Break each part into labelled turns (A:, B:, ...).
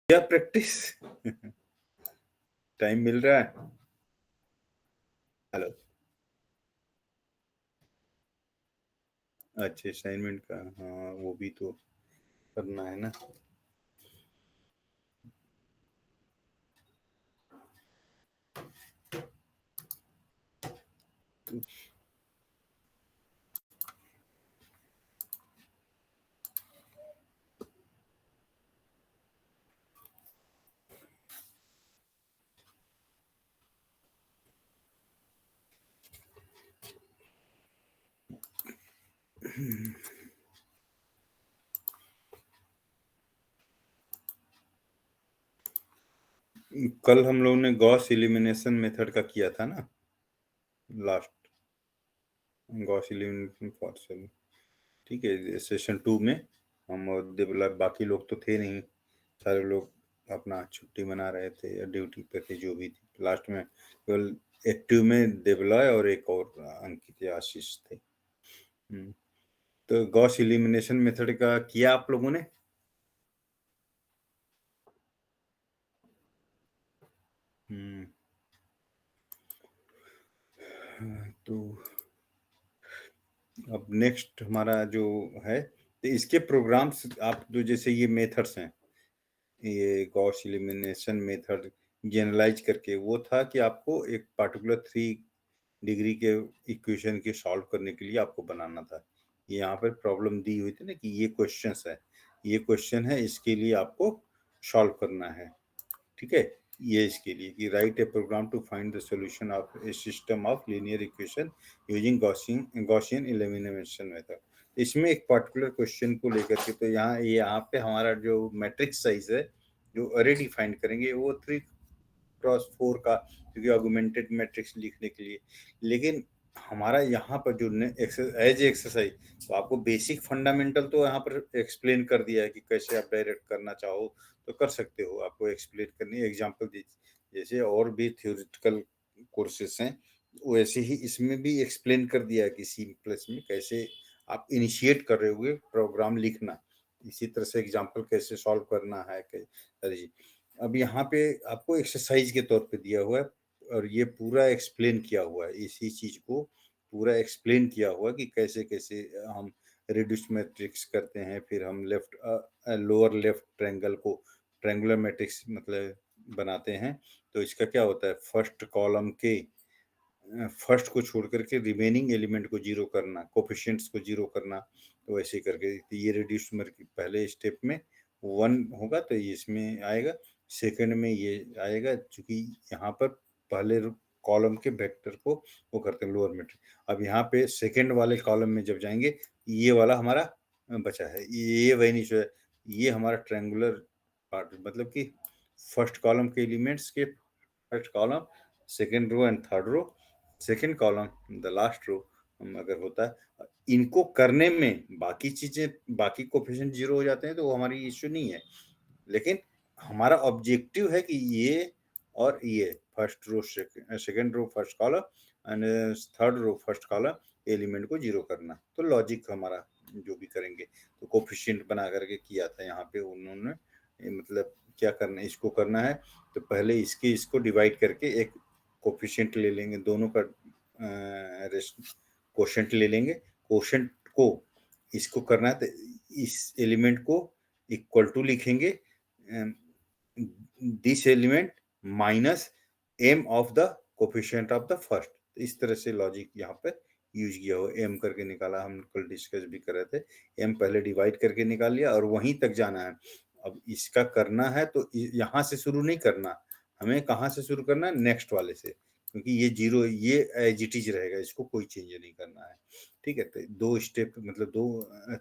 A: क्या practice? Time मिल रहा है? हेलो। अच्छा, असाइनमेंट का, हाँ वो भी तो करना है ना। कल हम लोग ने गॉस एलिमिनेशन मेथड का किया था ना, last. Gauss elimination for sale. ठीक है, सेशन 2 में हम और बाकी लोग तो थे नहीं, सारे लोग अपना छुट्टी मना रहे थे या ड्यूटी पे थे, जो भी थे। लास्ट में केवल एक्टिव में देवलॉय और एक और अंकित या आशीष थे। तो गॉस एलिमिनेशन मेथड का किया आप लोगों ने? हम्म। तो अब नेक्स्ट हमारा जो है, तो इसके प्रोग्राम्स आप जो, जैसे ये मेथड्स हैं, ये गॉस एलिमिनेशन मेथड जनरलाइज करके वो था कि आपको एक पार्टिकुलर 3 डिग्री के इक्वेशन के सॉल्व करने के लिए आपको बनाना था। ये यहाँ पर प्रॉब्लम दी हुई थी ना, कि ये क्वेश्चंस है, ये क्वेश्चन है, इसके लिए आपको सॉल्व करना है। ठीक है, ये इसके लिए कि write a program to find the solution of a system of linear equation using Gaussian elimination method. इसमें एक पर्टिकुलर क्वेश्चन को लेकर के, तो यहाँ पे हमारा जो मैट्रिक्स साइज है जो अरे डिफाइन करेंगे वो 3x4 का, क्योंकि ऑगमेंटेड मैट्रिक्स लिखने के लिए। लेकिन हमारा यहाँ पर जो एज एक्सरसाइज, तो आपको बेसिक फंडामेंटल तो यहाँ पर एक्सप्लेन कर दिया है कि कैसे आप डायरेक्ट करना चाहो तो कर सकते हो, आपको एक्सप्लेन करनी एग्जांपल दीजिए। जैसे और भी थ्योरेटिकल कोर्सेस हैं, वैसे ही इसमें भी एक्सप्लेन कर दिया है कि सी प्लस में कैसे आप इनिशिएट कर रहे होगे प्रोग्राम लिखना, इसी तरह से एग्जांपल कैसे सॉल्व करना है। जी, अब यहाँ पे आपको एक्सरसाइज के तौर पे दिया हुआ है, और ये पूरा एक्सप्लेन किया हुआ है, इसी चीज को पूरा एक्सप्लेन किया हुआ है कि कैसे कैसे हम रिड्यूस मैट्रिक्स करते हैं, फिर हम लेफ्ट लोअर लेफ्ट ट्रायंगल को ट्रायंगुलर मैट्रिक्स मतलब बनाते हैं। तो इसका क्या होता है, फर्स्ट कॉलम के फर्स्ट को छोड़ करके रिमेनिंग एलिमेंट को जीरो करना, कोफिशिएंट्स को जीरो करना। तो वैसे करके तो ये रिड्यूस पहले स्टेप में 1 होगा तो ये इसमें आएगा, सेकंड में ये आएगा, क्योंकि यहाँ पर पहले कॉलम के वेक्टर को वो करते हैं लोअर मैट्रिक्स। अब यहाँ पे सेकंड वाले कॉलम में जब जाएंगे, ये वाला हमारा बचा है, ये वैनिश है, ये हमारा ट्रायंगुलर पार्ट, मतलब कि फर्स्ट कॉलम के एलिमेंट्स के first column, second row and third row, second column, the last row अगर होता है। इनको करने में बाकी चीजें, बाकी कोफिशिएंट जीरो हो जाते हैं तो वो हमारी इश्यू नहीं है, लेकिन हमारा ऑब्जेक्टिव है कि ये और ये first row second row first column and third row first column element को जीरो करना। तो लॉजिक हमारा जो भी करेंगे, तो कोफिशिएंट बना करके किया था यहाँ पे उन्होंने, मतलब क्या करना है, इसको करना है तो पहले इसको डिवाइड करके एक कोफिशिएंट ले लेंगे, दोनों का कोशेंट ले लेंगे। कोशेंट को इसको करना है तो इस एलिमेंट को इक्वल टू लिखेंगे this element minus M of the coefficient of the first. इस तरह से लॉजिक यहाँ पर यूज किया हो, एम करके निकाला, हम कल डिस्कस भी कर रहे थे। एम पहले डिवाइड करके निकाल लिया और वहीं तक जाना है। अब इसका करना है तो यहाँ से शुरू नहीं करना, हमें कहाँ से शुरू करना है, नेक्स्ट वाले से, क्योंकि ये जीरो ये एज इट इज रहेगा, इसको कोई चेंज नहीं करना है। ठीक है, तो 2 स्टेप मतलब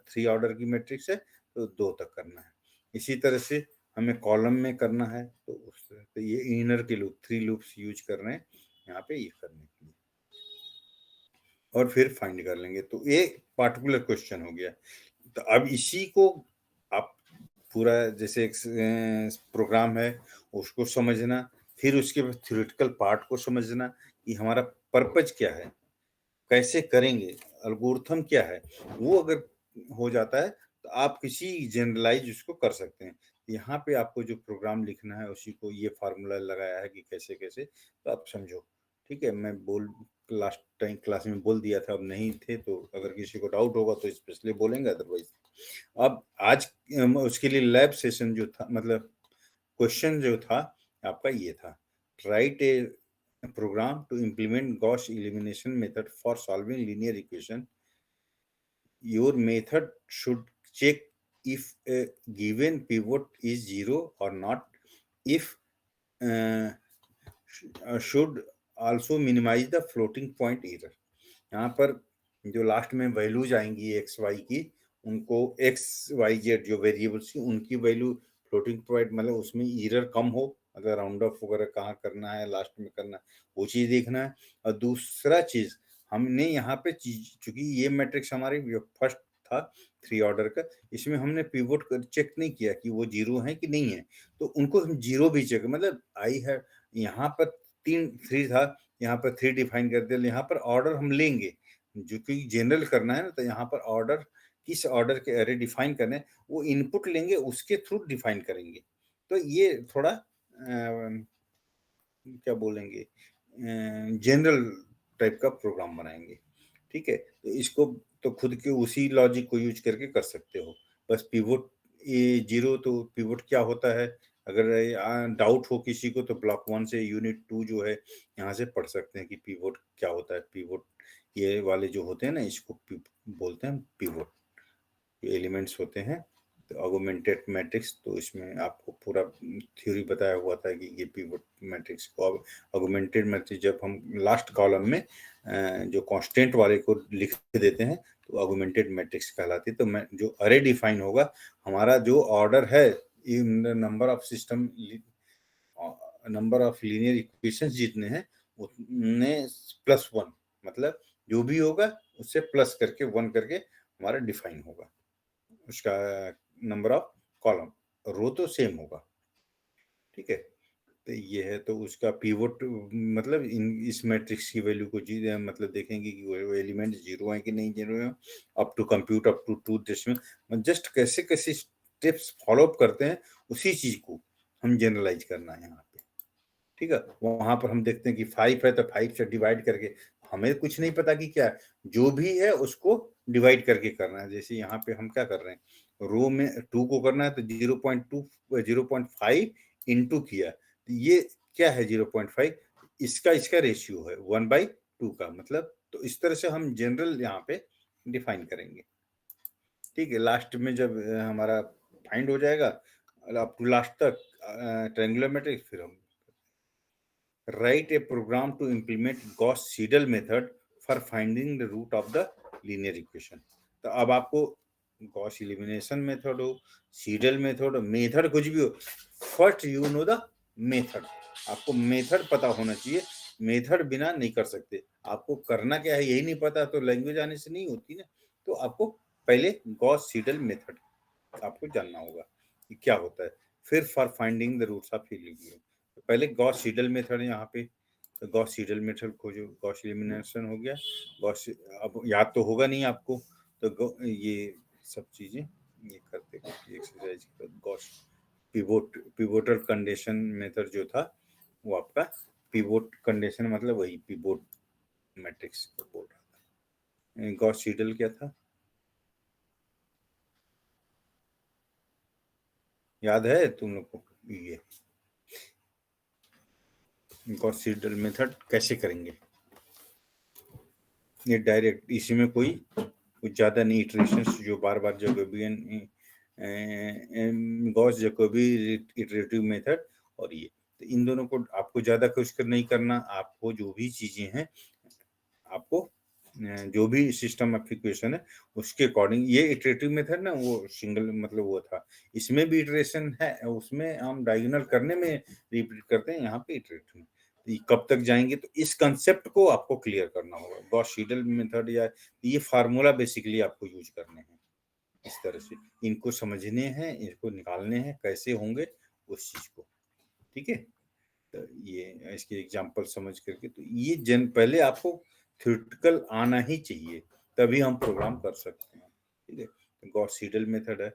A: 3 ऑर्डर की मैट्रिक्स है तो 2 तक करना है। इसी तरह से हमें कॉलम में करना है तो ये इनर के लूप 3 लूप्स यूज कर रहे हैं यहाँ पे ये करने के लिए, और फिर फाइंड कर लेंगे। तो ये पार्टिकुलर क्वेश्चन हो गया। तो अब इसी को आप पूरा जैसे एक प्रोग्राम है उसको समझना, फिर उसके बाद थ्योरेटिकल पार्ट को समझना कि हमारा पर्पज क्या है, कैसे करेंगे, एल्गोरिथम क्या है, वो अगर हो जाता है तो आप किसी जनरलाइज उसको कर सकते हैं। यहाँ पे आपको जो प्रोग्राम लिखना है उसी को ये फार्मूला लगाया है कि कैसे कैसे, तो आप समझो। ठीक है, मैं लास्ट टाइम क्लास में बोल दिया था, अब नहीं थे तो अगर किसी को डाउट होगा तो स्पेशली बोलेंगे, अदरवाइज अब आज उसके लिए लैब सेशन जो था, मतलब क्वेश्चन जो था आपका ये था, write a program to implement Gauss elimination method for solving linear equation. Your method should check if a given pivot is zero or not. If uh, should also minimize the floating point error. यहाँ पर जो last में values आएंगी x Y की, उनको x Y Z जो variables की उनकी वैल्यू फ्लोटिंग पॉइंट, मतलब उसमें एरर कम हो, अगर राउंड ऑफ वगैरह कहाँ करना है, लास्ट में करना है, वो चीज देखना है। और दूसरा चीज हमने यहाँ पे चीज, चूंकि ये मैट्रिक्स हमारे फर्स्ट था 3 ऑर्डर का, इसमें हमने पिवोट चेक नहीं किया कि वो जीरो है कि नहीं है, तो उनको हम जीरो भी चेक, मतलब आई है यहाँ पर 3 था, यहाँ पर 3 डिफाइन कर दिया, यहाँ पर ऑर्डर हम लेंगे जो कि जनरल करना है ना, तो यहाँ पर ऑर्डर, किस ऑर्डर के अरे डिफाइन करने हैं, वो इनपुट लेंगे उसके थ्रू डिफाइन करेंगे। तो ये थोड़ा क्या बोलेंगे, जनरल टाइप का प्रोग्राम बनाएंगे। ठीक है, तो इसको तो खुद के उसी लॉजिक को यूज करके कर सकते हो। बस पिवोट, ये जीरो, तो पिवोट क्या होता है, अगर डाउट हो किसी को तो ब्लॉक 1 से यूनिट 2 जो है यहाँ से पढ़ सकते हैं कि पिवोट क्या होता है। पिवोट ये वाले जो होते हैं ना, इसको बोलते हैं पिवोट, एलिमेंट्स होते हैं। तो ऑगमेंटेड मैट्रिक्स, तो इसमें आपको पूरा थ्योरी बताया हुआ था कि ये पिवोट मैट्रिक्स को, ऑगमेंटेड मैट्रिक्स जब हम लास्ट कॉलम में जो कांस्टेंट वाले को लिख देते हैं तो ऑगमेंटेड मैट्रिक्स कहलाती है। तो मैं जो अरे डिफाइन होगा, हमारा जो ऑर्डर है, number of system, number of linear equations जितने हैं उतने +1, मतलब जो भी होगा उससे प्लस करके 1 करके हमारा डिफाइन होगा, उसका नंबर ऑफ कॉलम, रो तो सेम होगा। ठीक है, तो ये है, तो उसका पिवोट मतलब इस मैट्रिक्स की वैल्यू को मतलब देखेंगे कि वो एलिमेंट जीरो है कि नहीं जीरो है, up to compute up to 2 decimal, just कैसे कैसे स्टेप्स फॉलो अप करते हैं उसी चीज को हम जनरलाइज करना है यहाँ पे। ठीक है, वहां पर हम देखते हैं कि 5 है तो 5 से डिवाइड करके, हमें कुछ नहीं पता कि क्या है, जो भी है उसको डिवाइड करके करना है। जैसे यहाँ पे हम क्या कर रहे हैं, रो में 2 को करना है तो 0.5 इंटू किया, तो ये क्या है 0.5, इसका इसका रेशियो है 1/2 का, मतलब तो इस तरह से हम जनरल यहाँ पे डिफाइन करेंगे। ठीक है, लास्ट में जब हमारा फाइंड हो जाएगा अप टू लास्ट तक ट्रायंगुलर मैट्रिक्स, फिर हम write a program to implement Gauss-Seidel method for finding the root of the linear equation। तो अब आपको गॉस एलिमिनेशन मेथड हो, सीडल मेथड हो, मेथड कुछ भी हो, first you know the method, आपको मेथड पता होना चाहिए। मेथड बिना नहीं कर सकते, आपको करना क्या है यही नहीं पता तो लैंग्वेज आने से नहीं होती ना। तो आपको पहले गॉस सीडल मेथड आपको जानना होगा कि क्या होता है, फिर for finding the roots of equation, पहले गॉस सीडल मेथड है यहाँ पे, तो गॉस सीडल मेथड खोजो, गॉस एलिमिनेशन हो गया, गॉस अब याद तो होगा नहीं आपको, तो ये सब चीजें ये करते करते exercise Gauss pivotal condition method जो था वो आपका पिवोट कंडीशन, मतलब वही पिवोट मैट्रिक्स को बोल रहा था। गॉस सीडल क्या था, याद है तुम लोग को, ये गॉस सीडल मेथड कैसे करेंगे, ये डायरेक्ट इसी में कोई कुछ ज्यादा नहीं, इटरेशंस जो बार बार Jacobian, Gauss Jacobi iterative method, और ये, तो इन दोनों को आपको ज्यादा कुछ नहीं करना, आपको जो भी चीजें हैं आपको जो भी सिस्टम ऑफ इक्वेशन है उसके अकॉर्डिंग, ये इटरेटिव मेथड ना वो सिंगल मतलब वो था, इसमें भी इटरेशन है, उसमें हम डायगोनल करने में रिपीट करते हैं, यहाँ पे इटरेटिव कब तक जाएंगे, तो इस कंसेप्ट को आपको क्लियर करना होगा। गॉस सीडल मेथड या ये फार्मूला बेसिकली आपको यूज करने हैं, इस तरह से इनको समझने हैं, इनको निकालने हैं कैसे होंगे उस चीज को। ठीक है, तो ये इसके एग्जांपल समझ करके, तो ये पहले आपको थ्योरेटिकल आना ही चाहिए, तभी हम प्रोग्राम कर सकते हैं। ठीक है, तो गॉस सीडल मेथड है,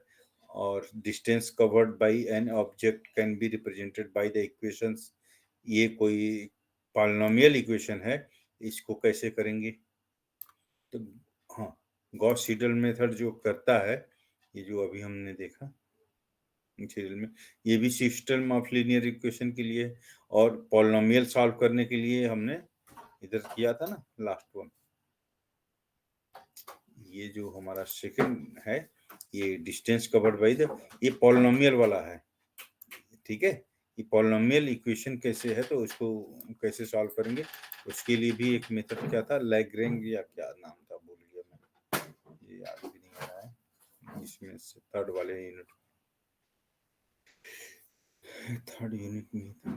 A: और distance covered by an object can be represented by the equations. ये कोई पॉलिनोमियल इक्वेशन है, इसको कैसे करेंगे? तो हाँ, गॉस सीडल मेथड जो करता है, ये जो अभी हमने देखा सीरियल में, ये भी सिस्टम ऑफ लीनियर इक्वेशन के लिए और पॉलिनोमियल सॉल्व करने के लिए हमने इधर किया था ना लास्ट वन। ये जो हमारा सेकंड है, ये डिस्टेंस कवर्ड बाय द, ये पॉलिनोमियल वाला है, ठीक है। ये पॉलिनोमियल इक्वेशन कैसे है, तो उसको कैसे सॉल्व करेंगे, उसके लिए भी एक मेथड क्या था, लैग्रेंज या क्या नाम था, भूल गया मैं, ये याद भी नहीं आ रहा है। इसमें से थर्ड यूनिट में था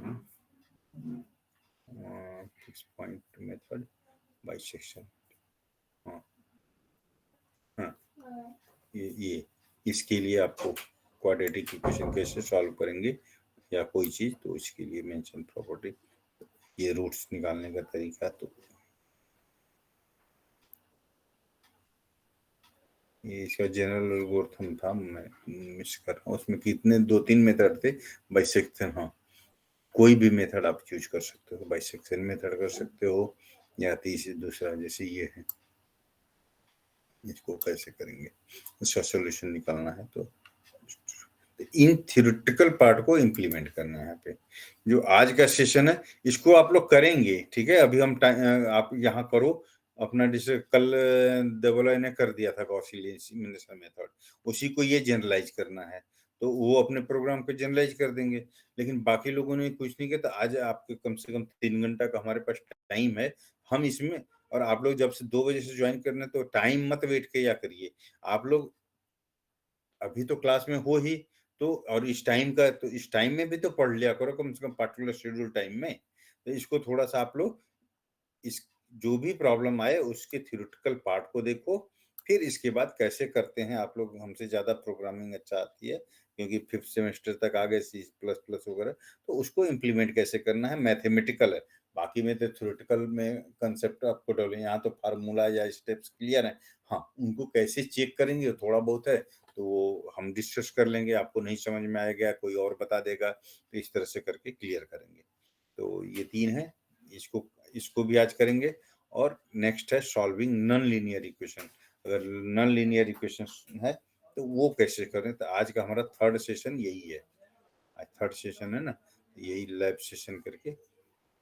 A: फिक्स पॉइंट मेथड बाइसेक्शन। हाँ हाँ, ये इसके लिए आपको क्वाड्रेटिक इक्वेशन कैसे सॉल्व करेंगे या कोई चीज, तो इसके लिए मेंशन प्रॉपर्टी, ये रूट्स निकालने का तरीका, तो ये इसका जनरल एल्गोरिथम था, मैं मिस कर रहा हूँ, उसमें कितने 2-3 मेथड थे। बाइसेक्शन, हाँ, कोई भी मेथड आप चूज कर सकते हो, बाइसेक्शन मेथड कर सकते हो या तीसरी दूसरा, जैसे ये है, इसको कैसे करेंगे, इसका सोल्यूशन निकालना है, तो इन थ्योरेटिकल पार्ट को इम्प्लीमेंट करना है यहाँ पे। जो आज का सेशन है, इसको आप लोग करेंगे, ठीक है। अभी हम आप यहाँ करो अपना, जैसे कल देवोला ने कर दिया था गॉस एलिमिनेशन मेथड, उसी को ये जनरलाइज करना है, तो वो अपने प्रोग्राम पे जनरलाइज कर देंगे। लेकिन बाकी लोगों ने कुछ नहीं किया, तो आज आपके कम से कम 3 घंटा का हमारे पास टाइम है, हम इसमें, और आप लोग जब से 2 बजे से ज्वाइन करना, तो टाइम मत वेट किया करिए आप लोग, अभी तो क्लास में हो ही, तो और इस टाइम का, तो इस टाइम में भी तो पढ़ लिया करो कम से कम पार्टिकुलर शेड्यूल टाइम में। तो इसको थोड़ा सा आप लोग इस, जो भी प्रॉब्लम आए उसके थ्योरेटिकल पार्ट को देखो, फिर इसके बाद कैसे करते हैं, आप लोग हमसे ज्यादा प्रोग्रामिंग अच्छा आती है, क्योंकि 5th सेमेस्टर तक आ गए, सी प्लस प्लस वगैरह, तो उसको इम्प्लीमेंट कैसे करना है, मैथमेटिकल है। बाकी में तो थ्योरेटिकल में कंसेप्ट आपको डेवलप, यहाँ तो फार्मूला या स्टेप्स क्लियर है, हाँ, उनको कैसे चेक करेंगे थोड़ा बहुत है, तो वो हम डिस्कस कर लेंगे, आपको नहीं समझ में आएगा कोई और बता देगा, तो इस तरह से करके क्लियर करेंगे। तो ये 3 है, इसको इसको भी आज करेंगे। और नेक्स्ट है सॉल्विंग नॉन लीनियर इक्वेशन। अगर नॉन लीनियर इक्वेशन है तो वो कैसे करें, तो आज का हमारा थर्ड सेशन यही है, आज थर्ड सेशन है ना, यही लैब सेशन करके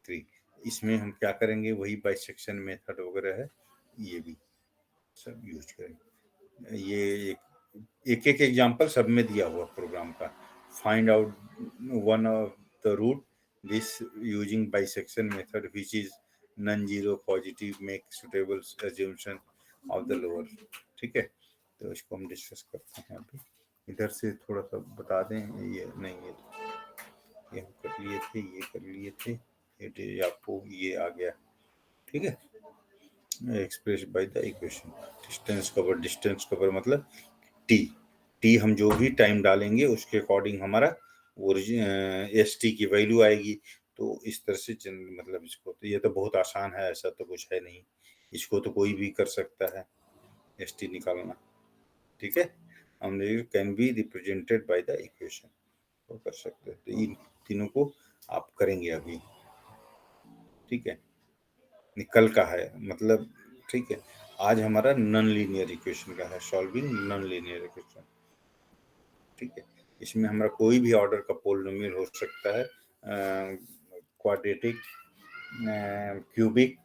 A: 3, इसमें हम क्या करेंगे, वही बाइसेक्शन मेथड वगैरह है, ये भी सब यूज करेंगे। ये एक एक एग्जांपल सब में दिया हुआ प्रोग्राम का, find out one of the root this using bisection method which is non zero positive make suitable assumption of the lower, ठीक है। तो इसको हम डिस्कस करते हैं अभी, इधर से थोड़ा सा बता दें, ये नहीं, ये हम कर लिए थे, ये कर लिए थे, ये आपको ये आ गया, ठीक है। Express by the equation, distance cover मतलब टी, टी हम जो भी टाइम डालेंगे उसके अकॉर्डिंग हमारा एस टी की वैल्यू आएगी। तो इस तरह से मतलब इसको, तो ये तो बहुत आसान है, ऐसा तो कुछ है नहीं, इसको तो कोई भी कर सकता है एस टी निकालना, ठीक है। हम can be represented by the equation, वो कर सकते हैं। तो इन तीनों को आप करेंगे अभी, ठीक है, निकल का है मतलब, ठीक है। आज हमारा नॉन लीनियर इक्वेशन का है, सॉल्विंग नॉन लीनियर इक्वेशन, ठीक है। इसमें हमारा कोई भी ऑर्डर का पोलिनोमियल हो सकता है, क्वाड्रेटिक, क्यूबिक,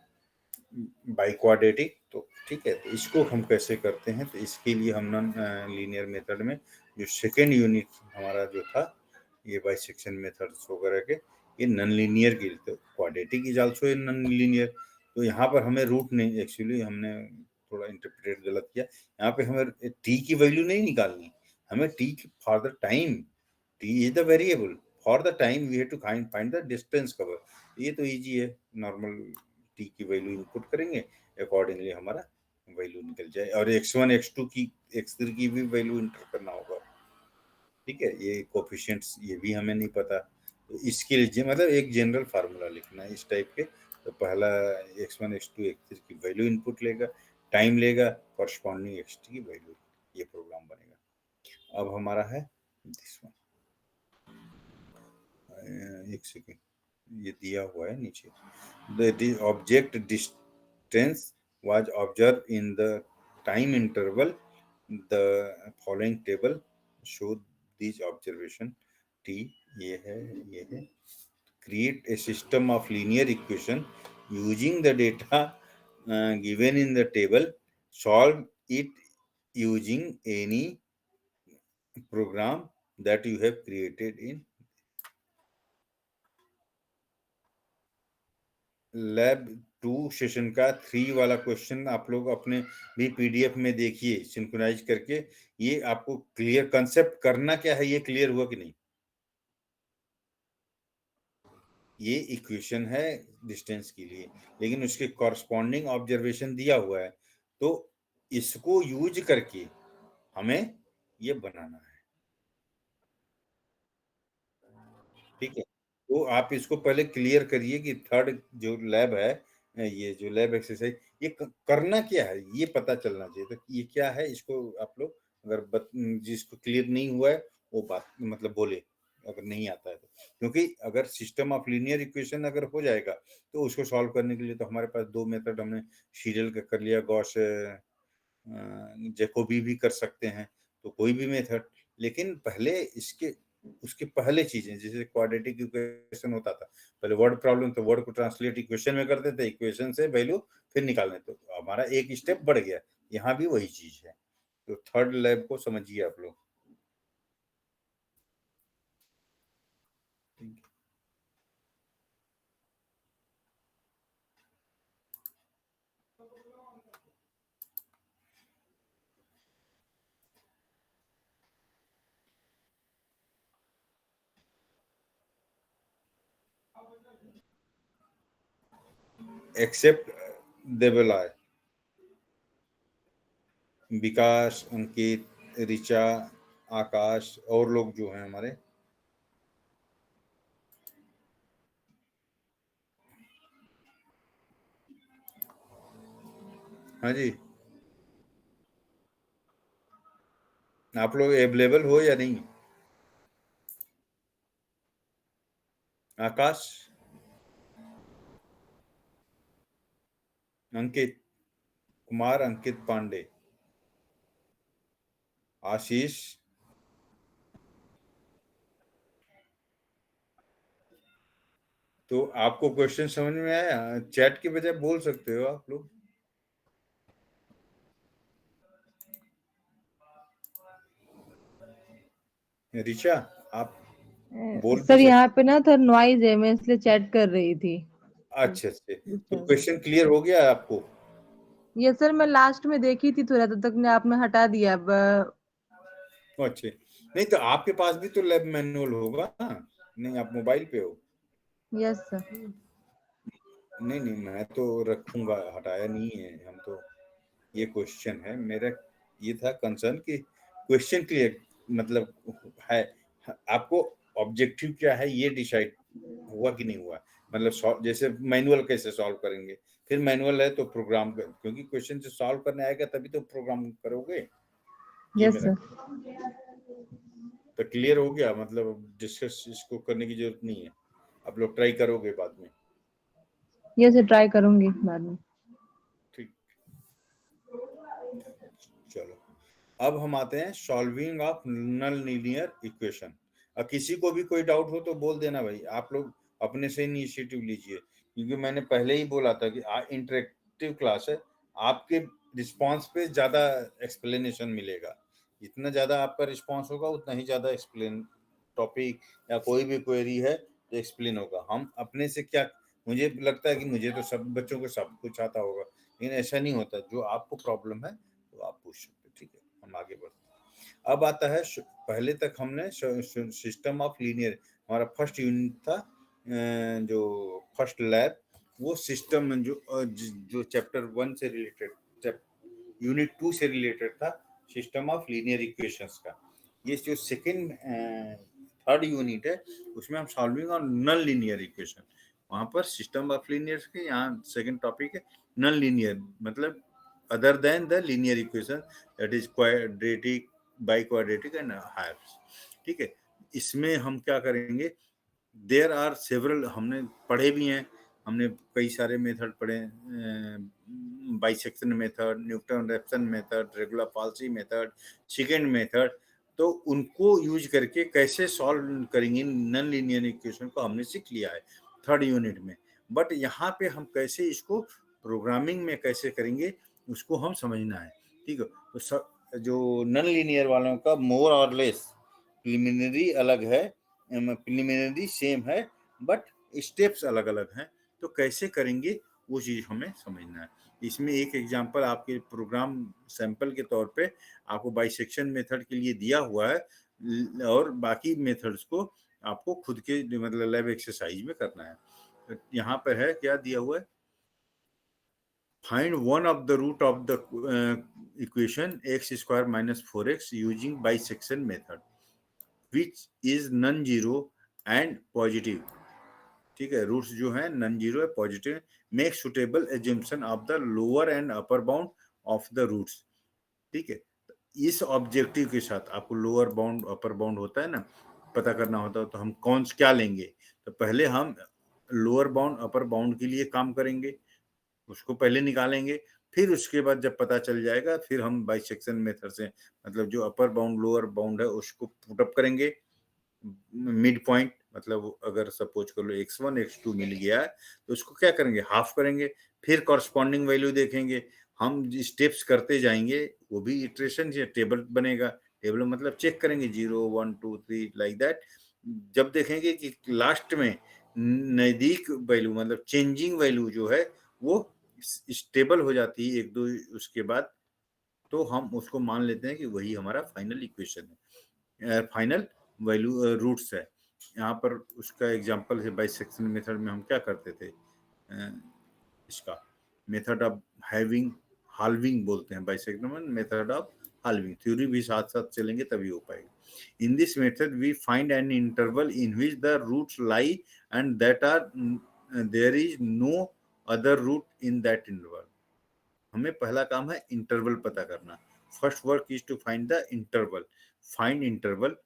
A: बाई क्वाड्रेटिक, तो ठीक है। तो इसको हम कैसे करते हैं, तो इसके लिए हम नॉन लीनियर मेथड में जो सेकेंड यूनिट हमारा जो था, ये बाइसेक्शन मेथड्स वगैरह के, ये नॉन लीनियर के लिए, तो quadratic is also known linear. तो यहाँ पर हमें रूट नहीं, एक्चुअली हमने थोड़ा इंटरप्रेट गलत किया, यहाँ पे हमें टी की वैल्यू नहीं निकालनी, हमें T for the time, T is the variable, for the time we have to find the distance cover. ये तो इजी है, नॉर्मल टी की वैल्यू इनपुट करेंगे, अकॉर्डिंगली हमारा वैल्यू निकल जाए, और x1 x2 की x3 की भी वैल्यू इंटर करना होगा, ठीक है। ये कोफिशिएंट्स ये भी हमें नहीं पता, तो इसके लिए मतलब एक जनरल फार्मूला लिखना है इस टाइप के। तो पहला x1 x2 x3 की वैल्यू इनपुट लेगा, टाइम लेगा, कॉरस्पॉन्डिंग xt की वैल्यू, ये प्रोग्राम बनेगा। अब हमारा है दिस वन, एक सेकेंड, ये दिया हुआ है नीचे। The object distance was observed in the time interval. The following table show these observation t, ये है create a system of linear equation using the data given in the table, solve it using any program that you have created in lab 2 session का 3 वाला question आप लोग अपने भी PDF में देखिए सिंक्रोनाइज करके। ये आपको क्लियर कंसेप्ट करना क्या है, ये क्लियर हुआ कि नहीं? ये इक्वेशन है डिस्टेंस के लिए, लेकिन उसके कॉरस्पॉन्डिंग ऑब्जर्वेशन दिया हुआ है, तो इसको यूज करके हमें ये बनाना है। ठीक है, तो आप इसको पहले क्लियर करिए कि थर्ड जो लैब है, ये जो लैब एक्सरसाइज, ये करना क्या है ये पता चलना चाहिए। तो ये क्या है, इसको आप लोग अगर जिसको क्लियर नहीं हुआ है वो बात मतलब बोले, अगर नहीं आता है तो। क्योंकि अगर सिस्टम ऑफ लीनियर इक्वेशन अगर हो जाएगा तो उसको सॉल्व करने के लिए तो हमारे पास दो मेथड हमने सीरियल का कर लिया, गॉस जैकोबी भी कर सकते हैं, तो कोई भी मेथड। लेकिन पहले इसके उसके पहले चीजें, जैसे क्वाड्रेटिक इक्वेशन होता था, पहले वर्ड प्रॉब्लम, तो वर्ड को ट्रांसलेट इक्वेशन में करते थे, इक्वेशन से वैल्यू फिर निकालने, तो हमारा एक स्टेप बढ़ गया। यहाँ भी वही चीज है, तो थर्ड लैब को समझिए आप लोग। एक्सेप्ट देवलाय, विकास, अंकित, ऋचा, आकाश और लोग जो हैं हमारे। हाँ जी, आप लोग अवेलेबल हो या नहीं? आकाश, अंकित कुमार, अंकित पांडे, आशीष। तो आपको क्वेश्चन समझ में आया? चैट के बजाय बोल सकते हो आप लोग। ऋचा, आप बोल भी
B: सर यहाँ
A: सकते।
B: पे ना थोड़ा नॉइज है, मैं इसलिए चैट कर रही थी।
A: अच्छा अच्छा, तो क्वेश्चन क्लियर हो गया आपको?
B: ये सर मैं लास्ट में देखी थी थोड़ा, तब तक ने आपने हटा दिया अब।
A: अच्छे, नहीं तो आपके पास भी तो लैब मैनुअल होगा ना? नहीं, आप मोबाइल पे हो?
B: Yes sir.
A: नहीं नहीं, मैं तो रखूंगा, हटाया नहीं है हम तो। ये क्वेश्चन है मेरा, ये था कंसर्न कि क्वेश्चन क्लियर मतलब है, आपको ऑब्जेक्टिव क्या है ये डिसाइड हुआ कि नहीं हुआ। मतलब जैसे मैनुअल कैसे सॉल्व करेंगे, फिर मैनुअल है तो प्रोग्राम क्योंकि क्वेश्चन से सॉल्व करने आएगा तभी तो प्रोग्राम करोगे। ये
B: यस
A: मेरा
B: सर।
A: तो क्लियर हो गया, मतलब डिस्कस इसको करने की जरूरत नहीं है, आप लोग ट्राई करोगे बाद में।
B: ये सर ट्राई करूंगी बाद में।
A: ठीक, चलो अब हम आते हैं solving of non linear equation. अब किसी को भी कोई डाउट हो तो बोल देना भाई, आप लोग अपने से इनिशिएटिव लीजिए, क्योंकि मैंने पहले ही बोला था कि इंटरेक्टिव क्लास है, आपके रिस्पांस पे ज्यादा एक्सप्लेनेशन मिलेगा। जितना ज्यादा आपका रिस्पांस होगा उतना ही ज्यादा एक्सप्लेन टॉपिक या कोई भी क्वेरी है तो एक्सप्लेन होगा। हम अपने से क्या, मुझे लगता है कि मुझे तो सब बच्चों को सब कुछ आता होगा, लेकिन ऐसा नहीं होता। जो आपको प्रॉब्लम है तो आप पूछ सकते हैं। ठीक है, हम आगे बढ़ते हैं। अब आता है पहले तक हमने सिस्टम ऑफ लीनियर, हमारा फर्स्ट यूनिट था, जो फर्स्ट लैब, वो सिस्टम जो चैप्टर 1 से रिलेटेड, यूनिट 2 से रिलेटेड था, सिस्टम ऑफ लीनियर इक्वेशंस का। ये जो सेकंड थर्ड यूनिट है उसमें हम solving on non linear equation, वहां पर सिस्टम ऑफ लीनियर के, यहाँ सेकंड टॉपिक है नॉन लीनियर, मतलब other than the linear equation, that is quadratic, bi quadratic and highers. ठीक है, इसमें हम क्या करेंगे, देयर आर सेवरल, हमने पढ़े भी हैं, हमने कई सारे मेथड पढ़े, bisection method, Newton Raphson method, regula falsi method, secant method. तो उनको यूज करके कैसे सॉल्व करेंगे नॉन लीनियर इक्वेशन को हमने सीख लिया है थर्ड यूनिट में। बट यहाँ पे हम कैसे इसको प्रोग्रामिंग में कैसे करेंगे उसको हम समझना है। ठीक है, तो जो नॉन लीनियर वालों का मोर और लेस प्रिलिमिनरी अलग है, प्रिलिमिनरी सेम है, बट स्टेप्स अलग अलग हैं। तो कैसे करेंगे वो चीज हमें समझना है। इसमें एक एग्जांपल आपके प्रोग्राम सैंपल के तौर पे आपको बाइसेक्शन मेथड के लिए दिया हुआ है, और बाकी मेथड्स को आपको खुद के मतलब लैब एक्सरसाइज में करना है। तो यहाँ पर है क्या दिया हुआ है, find one of the root of the equation x square minus 4x using bisection method which is non zero and positive. ठीक है, रूट्स जो है नॉन जीरो है, positive. Make suitable assumption of the lower and upper bound of the roots. ठीक है, इस objective के साथ आपको लोअर बाउंड अपर बाउंड होता है ना, पता करना होता है, तो हम कौन क्या लेंगे, तो पहले हम लोअर बाउंड अपर बाउंड के लिए काम करेंगे, उसको पहले निकालेंगे, फिर उसके बाद जब पता चल जाएगा फिर हम बाइसेक्शन मेथड से मतलब जो अपर बाउंड लोअर बाउंड है उसको पुट अप करेंगे मिड पॉइंट। मतलब अगर सपोज कर लो x1 x2 मिल गया है तो उसको क्या करेंगे, हाफ करेंगे, फिर कॉरस्पॉन्डिंग वैल्यू देखेंगे। हम स्टेप्स करते जाएंगे, वो भी इटरेशन से टेबल बनेगा, टेबल मतलब चेक करेंगे 0 1 2 3 लाइक दैट। जब देखेंगे कि लास्ट में नजदीक वैल्यू मतलब चेंजिंग वैल्यू जो है वो स्टेबल हो जाती है एक दो उसके बाद, तो हम उसको मान लेते हैं कि वही हमारा फाइनल इक्वेशन है, फाइनल वैल्यू रूट्स है। यहाँ पर उसका एग्जांपल है बाइसेक्शन मेथड में हम क्या करते थे, इसका मेथड ऑफ हैविंग हाल्विंग बोलते हैं बाइसेक्शन में, मेथड ऑफ हाल्विंग थ्योरी भी साथ साथ चलेंगे तभी हो पाएगी। In this method we find an interval in which the roots lie and that are there is no other root in that interval. हमें पहला काम है इंटरवल पता करना। First work is to find the interval, find interval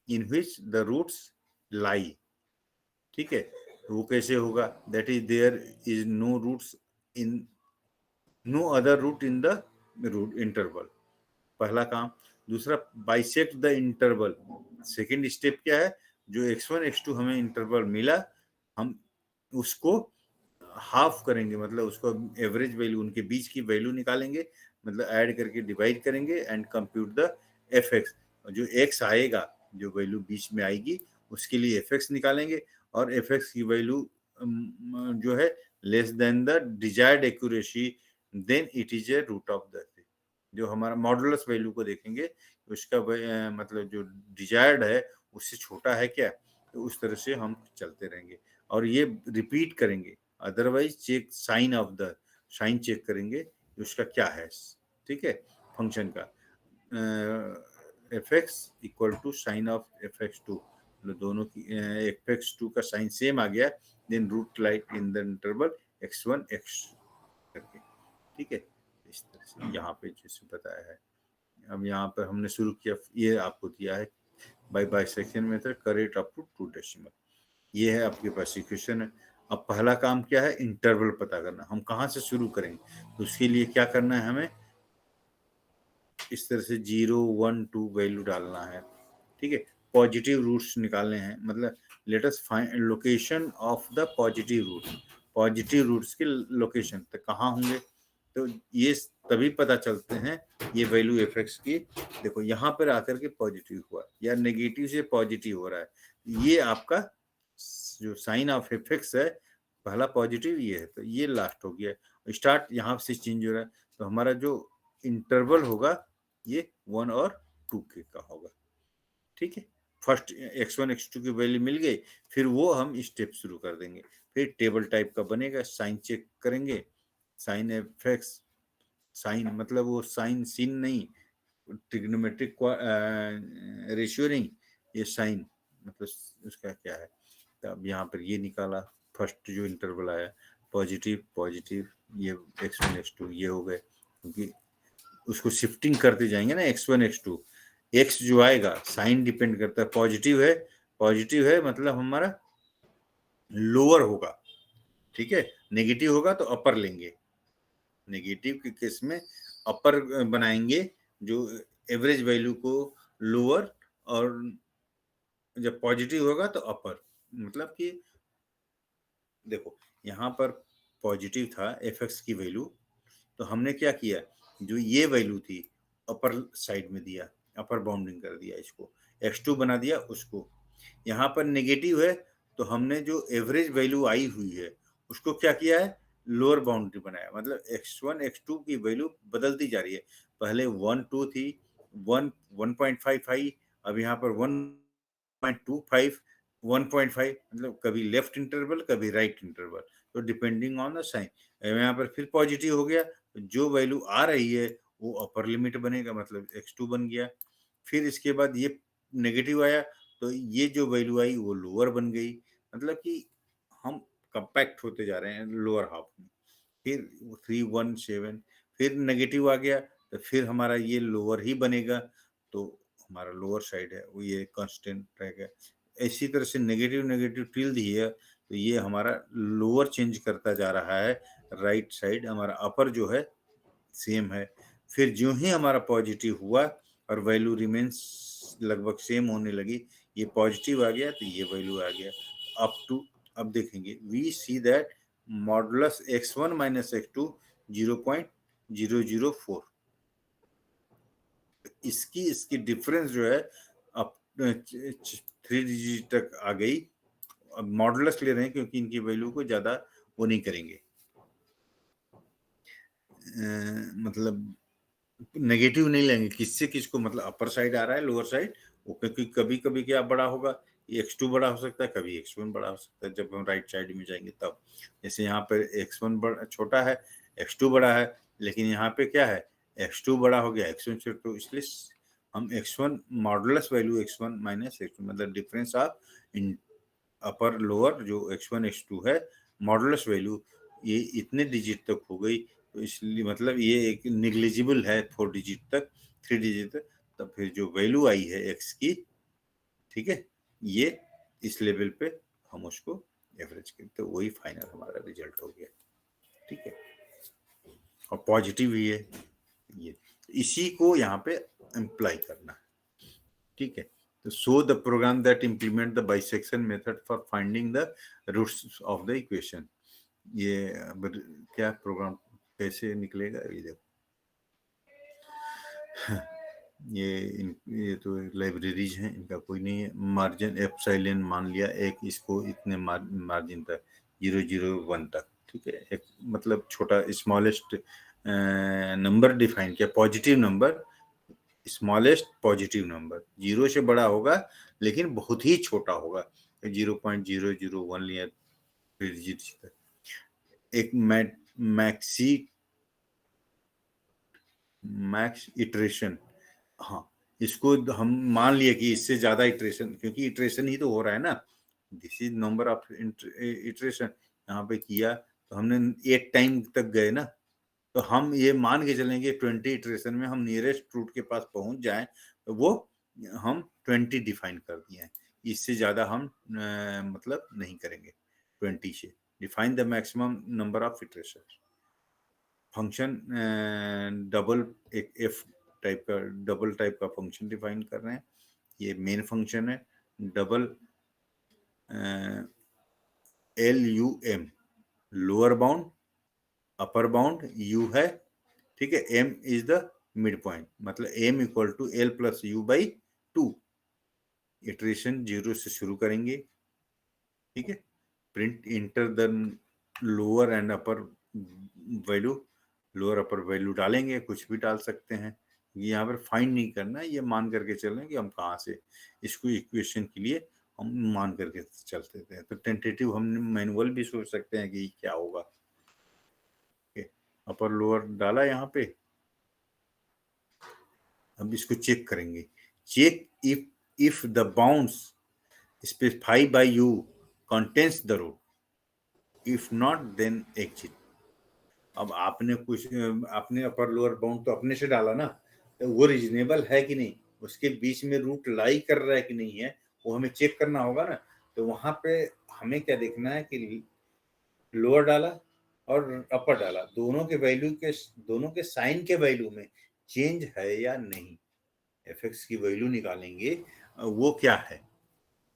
A: in which the roots lie. ठीक है, वो कैसे होगा, that is there is no roots in no other root in the root interval, पहला काम। दूसरा bisect the interval, second step क्या है, जो x1 x2 हमें इंटरवल मिला हम उसको हाफ करेंगे, मतलब उसको एवरेज वैल्यू उनके बीच की वैल्यू निकालेंगे, मतलब ऐड करके डिवाइड करेंगे and compute the F x. जो एक्स आएगा जो वैल्यू बीच में आएगी उसके लिए एफ एक्स निकालेंगे, और एफ एक्स की वैल्यू जो है less than the desired accuracy, then it is a root of the, जो हमारा मॉडुलस वैल्यू को देखेंगे उसका मतलब जो डिजायर्ड है उससे छोटा है क्या, तो उस तरह से हम चलते रहेंगे और ये रिपीट करेंगे। Otherwise check sign of the, sign check करेंगे उसका क्या है। ठीक है, फंक्शन का F X equal to sign of F X two, दोनों की एफ एक्स टू का साइन सेम आ गया, then root light in the interval X one X करके। ठीक है, इस तरह से यहाँ पे जैसे बताया है। अब यहाँ पर हमने शुरू किया, ये आपको दिया है by bisection method correct up to 2 decimal, ये है आपके पास इक्वेशन है। अब पहला काम क्या है, इंटरवल पता करना। हम कहाँ से शुरू करेंगे, तो उसके लिए क्या करना है, हमें इस तरह से 0 1 2 वैल्यू डालना है। ठीक है, पॉजिटिव रूट्स निकालने हैं, मतलब let us find location of the positive root, positive roots की लोकेशन तो कहाँ होंगे, तो ये तभी पता चलते हैं ये वैल्यू एफ एक्स की। देखो यहाँ पर आकर के पॉजिटिव हुआ या नेगेटिव से पॉजिटिव हो रहा है, ये आपका जो साइन ऑफ एफ एक्स है पहला पॉजिटिव ये है, तो ये लास्ट हो गया, स्टार्ट यहाँ से चेंज हो रहा है, तो हमारा जो इंटरवल होगा ये 1 और 2 के का होगा। ठीक है, फर्स्ट x1 x2 की वैल्यू मिल गई, फिर वो हम स्टेप शुरू कर देंगे, फिर टेबल टाइप का बनेगा, साइन चेक करेंगे, साइन एफ एक्स, साइन मतलब वो साइन सीन नहीं, ट्रिग्नोमेट्रिक रेशियो नहीं, ये साइन मतलब उसका क्या है। तो अब यहाँ पर ये निकाला, फर्स्ट जो इंटरवल आया पॉजिटिव पॉजिटिव, ये x1 x2 ये हो गए, क्योंकि उसको शिफ्टिंग करते जाएंगे ना x1 x2, एक्स जो आएगा साइन डिपेंड करता है, पॉजिटिव है मतलब हमारा लोअर होगा, ठीक है, नेगेटिव होगा तो अपर लेंगे, नेगेटिव के केस में अपर बनाएंगे, जो एवरेज वैल्यू को लोअर, और जब पॉजिटिव होगा तो अपर, मतलब कि देखो यहाँ पर पॉजिटिव था एफ एक्स की वैल्यू, तो हमने क्या किया, जो ये वैल्यू थी अपर साइड में दिया, अपर बाउंडिंग कर दिया, इसको x2 बना दिया उसको। यहाँ पर नेगेटिव है तो हमने जो एवरेज वैल्यू आई हुई है उसको क्या किया है, लोअर बाउंड्री बनाया, मतलब x1 x2 की वैल्यू बदलती जा रही है, पहले 1 2 थी, 1 1.5 आई, अब यहाँ पर 1.25 1.5, मतलब कभी लेफ्ट इंटरवल कभी राइट इंटरवल, तो डिपेंडिंग ऑन द साइन। यहाँ पर फिर पॉजिटिव हो गया, जो वैल्यू आ रही है वो अपर लिमिट बनेगा, मतलब x2 बन गया। फिर इसके बाद ये नेगेटिव आया तो ये जो वैल्यू आई वो लोअर बन गई, मतलब कि हम कंपैक्ट होते जा रहे हैं लोअर हाफ में। फिर 317, फिर नेगेटिव आ गया तो फिर हमारा ये लोअर ही बनेगा, तो हमारा लोअर साइड है वो ये कांस्टेंट रहेगा। इसी तरह से नेगेटिव नेगेटिव टिल दी है तो ये हमारा लोअर चेंज करता जा रहा है, राइट साइड हमारा अपर जो है सेम है। फिर जो ही हमारा पॉजिटिव हुआ और वैल्यू रिमेन्स लगभग सेम होने लगी, ये पॉजिटिव आ गया तो ये वैल्यू आ गया अप टू, अब देखेंगे we see that modulus x1 minus x2 0.004, इसकी डिफरेंस जो है अब 3 डिजिट तक आ गई। अब मॉडुलस ले रहे हैं क्योंकि इनकी वैल्यू को ज्यादा वो नहीं करेंगे, मतलब नेगेटिव नहीं लेंगे, किससे किसको, मतलब अपर साइड आ रहा है लोअर साइड, वो क्योंकि कभी कभी क्या बड़ा होगा, x2 बड़ा हो सकता है, कभी x1 बड़ा हो सकता है, जब हम राइट साइड में जाएंगे तब। जैसे यहाँ पे x1 बड़ा छोटा है, x2 बड़ा है, लेकिन यहाँ पे क्या है, x2 बड़ा हो गया x1 से, तो इसलिए हम x1 modulus value x1 minus x2, मतलब difference of in upper lower जो x1 x2 है, मॉडुलस वैल्यू ये इतने डिजिट तक हो गई, तो इसलिए मतलब ये एक निग्लिजिबल है 4 डिजिट तक, 3 डिजिट तक, तब फिर जो वैल्यू आई है x की, ठीक है, ये इस लेवल पे हम उसको एवरेज करें, तो वही फाइनल हमारा रिजल्ट हो गया, ठीक है, और पॉजिटिव ही है ये, इसी को यहाँ पे अप्लाई करना है, ठीक है। तो show the program that implement the bisection method for finding the roots of the equation, ये क्या प्रोग्राम कैसे निकलेगा ये देखो। ये तो लाइब्रेरीज हैं, इनका कोई नहीं है, मार्जिन एप्सिलॉन मान लिया, एक इसको इतने मार्जिन तक 001 तक, ठीक है, एक मतलब छोटा स्मॉलेस्ट नंबर डिफाइन किया, positive number, smallest positive number, 0 से बड़ा होगा लेकिन बहुत ही छोटा होगा, 0.001 लिया, फिर एक मैक्स इटरेशन, हाँ, इसको हम मान लिए कि इससे ज्यादा इटरेशन, क्योंकि इटरेशन ही तो हो रहा है ना, this is number of iteration, यहाँ पे किया तो हमने 8 टाइम तक गए ना, तो हम ये मान के चलेंगे 20 इटरेशन में हम नियरेस्ट रूट के पास पहुंच जाएं, तो वो हम 20 डिफाइन कर दिए हैं, इससे ज्यादा हम मतलब नहीं करेंगे, 20 से define the maximum number of iteration. Function double, एक एफ टाइप का, डबल टाइप का फंक्शन डिफाइन कर रहे हैं, ये मेन फंक्शन है, double LUM, lower bound upper bound U है, ठीक है, M is the mid point, मतलब M equal to L plus U by 2, iteration 0 से शुरू करेंगे, ठीक है, print enter the lower and upper value, lower upper value डालेंगे, कुछ भी डाल सकते हैं, यहाँ पर फाइंड नहीं करना है, ये मान करके चल रहे हैं कि हम कहाँ से इसको इक्वेशन के लिए हम मान करके चलते थे, तो टेंटेटिव हम मैनुअल भी सोच सकते हैं कि क्या होगा, अपर लोअर डाला यहाँ पे, अब इसको चेक करेंगे, check if the bounds specified by you contains the root, if not then exit. अब आपने अपर लोअर बाउंड तो अपने से डाला ना, तो वो रीजनेबल है कि नहीं, उसके बीच में रूट लाई कर रहा है कि नहीं है, वो हमें चेक करना होगा ना। तो वहां पे हमें क्या देखना है कि लोअर डाला और अपर डाला, दोनों के साइन के वैल्यू में चेंज है या नहीं, एफ एक्स की वैल्यू निकालेंगे वो क्या है।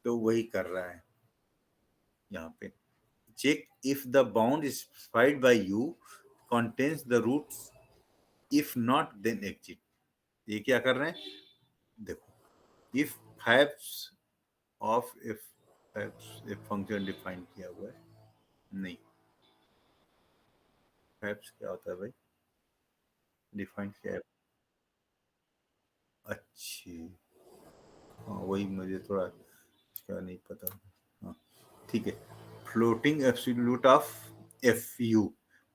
A: तो वही कर रहा है यहाँ पे। Check if the bound specified by you contains the roots, if not then exit. ये क्या कर रहे हैं, देखो इफ फैब्स ऑफ इफ एक फंक्शन डिफाइन किया हुआ है, नहीं फैब्स क्या होता है भाई, डिफाइन किया है। अच्छी, हाँ वही मुझे थोड़ा क्या नहीं पता। हाँ ठीक है, floating absolute of F U,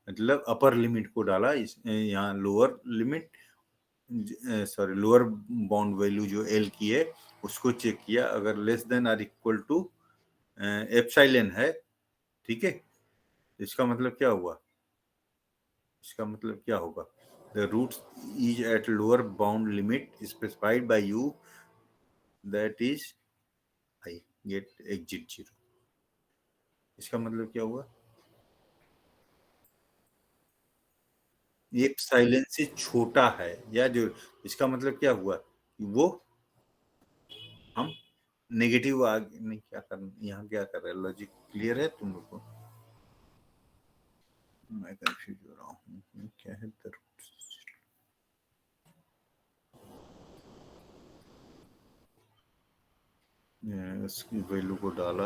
A: मतलब अपर लिमिट को डाला इस यहाँ, lower limit sorry lower bound value जो एल की है उसको चेक किया, अगर less than or equal to epsilon है, ठीक है। इसका मतलब क्या हुआ, इसका मतलब क्या होगा, the root is at lower bound limit specified by you, that is I get exit zero. इसका मतलब क्या हुआ, ये एप्सिलॉन से छोटा है या जो, इसका मतलब क्या हुआ कि वो हम नेगेटिव आगे नहीं, क्या कर यहाँ क्या कर रहे हैं, लॉजिक क्लियर है तुम लोग को, मैं कंफ्यूज हो रहा हूँ क्या है the उसकी वैल्यू को डाला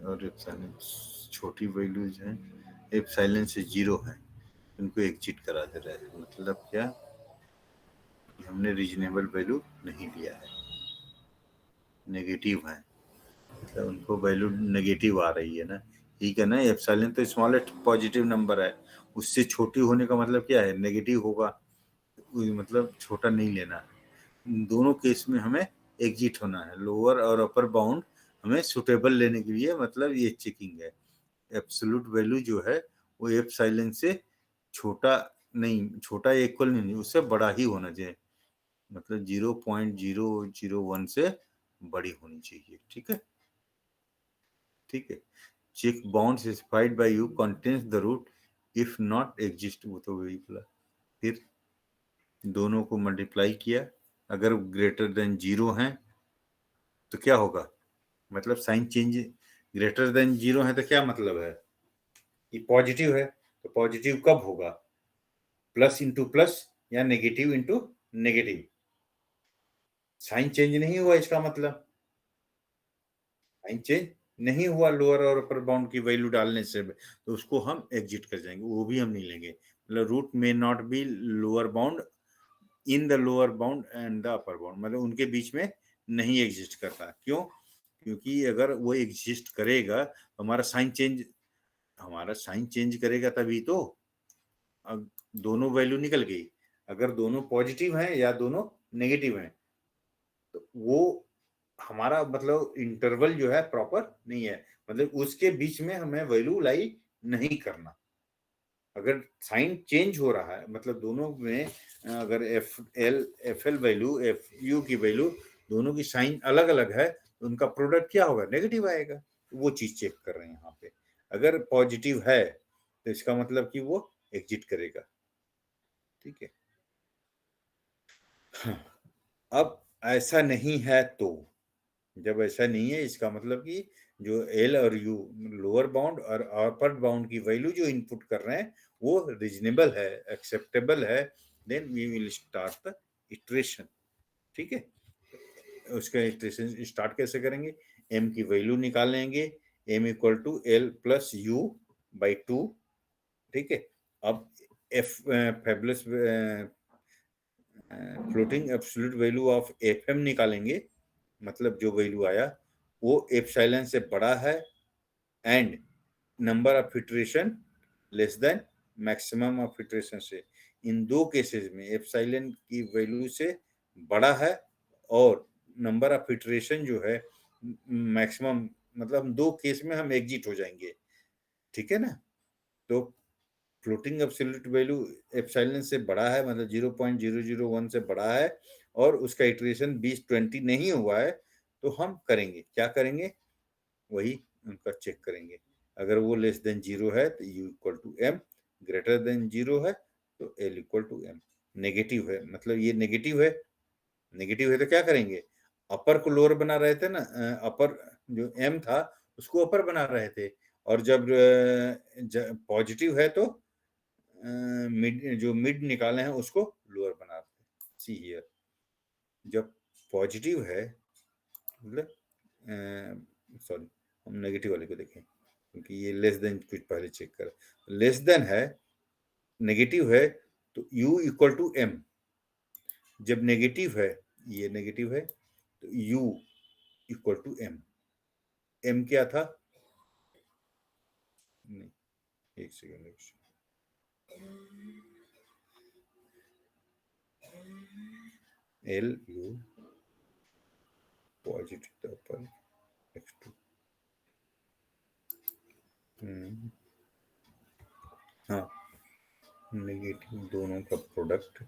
A: और एप्सिलॉन छोटी वैल्यूज हैं, एप्सिलॉन से जीरो है, उनको एग्जिट करा दे रहा है। मतलब क्या, हमने रीजनेबल वैल्यू नहीं लिया है, नेगेटिव है, मतलब उनको वैल्यू नेगेटिव आ रही है ना, ठीक है ना। एप्सिलॉन तो स्मॉलेस्ट पॉजिटिव नंबर है, उससे छोटी होने का मतलब क्या है, नेगेटिव होगा, मतलब छोटा नहीं लेना। दोनों केस में हमें एग्जिट होना है, लोअर और अपर बाउंड हमें सुटेबल लेने के लिए, मतलब ये चेकिंग है। एब्सोल्यूट वैल्यू जो है वो एप्सिलॉन से छोटा नहीं, छोटा इक्वल नहीं, उससे बड़ा ही होना चाहिए, मतलब 0.001 से बड़ी होनी चाहिए, ठीक है। ठीक है, check bound specified by you contains the root, if not exist, वो तो वही बोला। फिर दोनों को मल्टीप्लाई किया, अगर ग्रेटर देन जीरो है तो क्या होगा, मतलब sign change, greater than zero है तो क्या मतलब है कि पॉजिटिव है, तो पॉजिटिव कब होगा, प्लस इंटू प्लस या negative into negative, sign change नहीं हुआ इसका मतलब, साइन चेंज नहीं हुआ लोअर और अपर बाउंड की वैल्यू डालने से, तो उसको हम एग्जिट कर जाएंगे, वो भी हम नहीं लेंगे। मतलब रूट में not be lower bound in the lower bound and the upper bound, मतलब उनके बीच में नहीं एग्जिस्ट करता, क्यों, क्योंकि अगर वो एग्जिस्ट करेगा तो हमारा साइन चेंज करेगा तभी तो, अब दोनों वैल्यू निकल गई, अगर दोनों पॉजिटिव हैं या दोनों नेगेटिव हैं तो वो हमारा मतलब इंटरवल जो है प्रॉपर नहीं है, मतलब उसके बीच में हमें वैल्यू लाई नहीं करना। अगर साइन चेंज हो रहा है, मतलब दोनों में अगर F L value F you की वैल्यू दोनों की साइन अलग अलग है तो उनका प्रोडक्ट क्या होगा, नेगेटिव आएगा। वो चीज चेक कर रहे हैं यहाँ पे, अगर पॉजिटिव है तो इसका मतलब कि वो एग्जिट करेगा, ठीक है। अब ऐसा नहीं है तो, जब ऐसा नहीं है इसका मतलब कि जो एल और यू, लोअर बाउंड और अपर बाउंड की वैल्यू जो इनपुट कर रहे हैं वो रीजनेबल है, एक्सेप्टेबल है, then we will start the iteration, ठीक है। उसका इटरेशन स्टार्ट कैसे करेंगे, एम की वैल्यू निकाल लेंगे, M equal to L plus U by two, ठीक है। अब F fabulous floating absolute value of F M निकालेंगे, मतलब जो वैल्यू आया वो एप्सिलॉन से बड़ा है and number of iteration less than maximum of iteration से। इन दो केसेस में एप्सिलॉन की वैल्यू से बड़ा है और नंबर ऑफ इटरेशन जो है मैक्सिमम, मतलब दो केस में हम एग्जिट हो जाएंगे, ठीक है ना। तो फ्लोटिंग एब्सोल्यूट वैल्यू एप्सिलॉन से बड़ा है, मतलब 0.001 से बड़ा है और उसका इटरेशन 20-20 नहीं हुआ है तो हम करेंगे क्या करेंगे, वही उनका चेक करेंगे। अगर वो लेस देन 0 है तो u equal to m, greater than 0 है तो l equal to m। Negative है मतलब ये नेगेटिव है, नेगेटिव है तो क्या करेंगे, अपर को लोअर बना रहे थे ना, अपर जो m था उसको अपर बना रहे थे, और जब पॉजिटिव है तो मिड, जो मिड निकाले हैं उसको लोअर बना रहे थे। सी हियर, जब पॉजिटिव है मतलब सॉरी हम नेगेटिव वाले को देखें क्योंकि ये लेस देन कुछ पहले चेक कर, लेस देन है, नेगेटिव है तो u इक्वल टू m। जब नेगेटिव है, ये नेगेटिव है तो u equal to m। m क्या था, नहीं एक सेकेंड, l u पॉजिटिव था पर x2 हाँ नेगेटिव दोनों का प्रोडक्ट,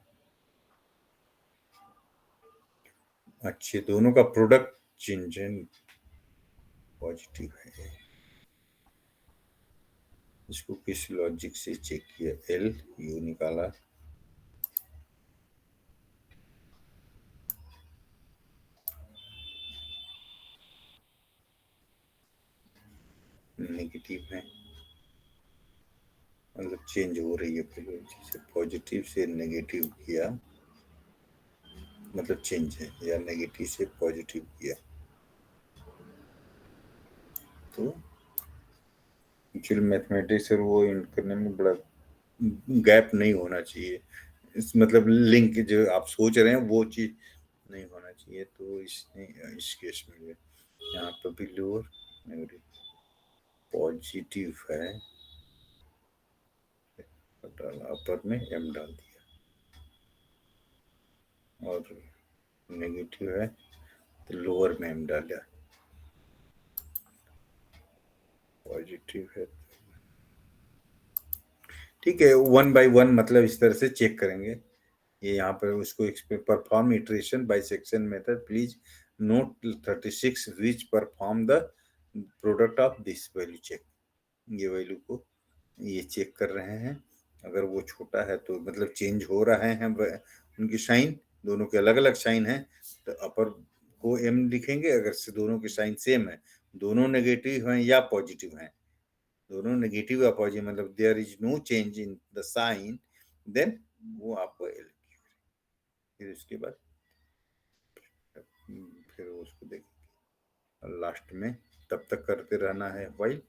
A: अच्छे दोनों का प्रोडक्ट चेंज पॉजिटिव है। इसको किस लॉजिक से चेक किया, एल यू निकाला, नेगेटिव है मतलब चेंज हो रही है, पहले से पॉजिटिव से नेगेटिव किया मतलब चेंज है, या नेगेटिव से पॉजिटिव किया तो एक्चुअली मैथमेटिक्स और वो इन करने में बड़ा गैप नहीं होना चाहिए, इस मतलब लिंक जो आप सोच रहे हैं वो चीज नहीं होना चाहिए। तो इस केस में यहाँ पर भी लोअर नेगेटिव पॉजिटिव है, डाला अपर में m डाल दिया, और नेगेटिव है तो लोअर में m डाला, पॉजिटिव है ठीक है। 1 by 1 मतलब इस तरह से चेक करेंगे। ये यहाँ पर उसको perform iteration bisection method, please note 36 which perform the product of this value check. ये वैल्यू को ये चेक कर रहे हैं, अगर वो छोटा है तो मतलब चेंज हो रहे हैं उनकी साइन, दोनों के अलग अलग साइन है तो अपर को m लिखेंगे, अगर से दोनों की साइन सेम है, दोनों नेगेटिव हैं या पॉजिटिव हैं, दोनों नेगेटिव या पॉजिटिव मतलब there is no change in the sign, then वो आपको l। फिर उसके बाद फिर उसको देखेंगे लास्ट में, तब तक करते रहना है वाइल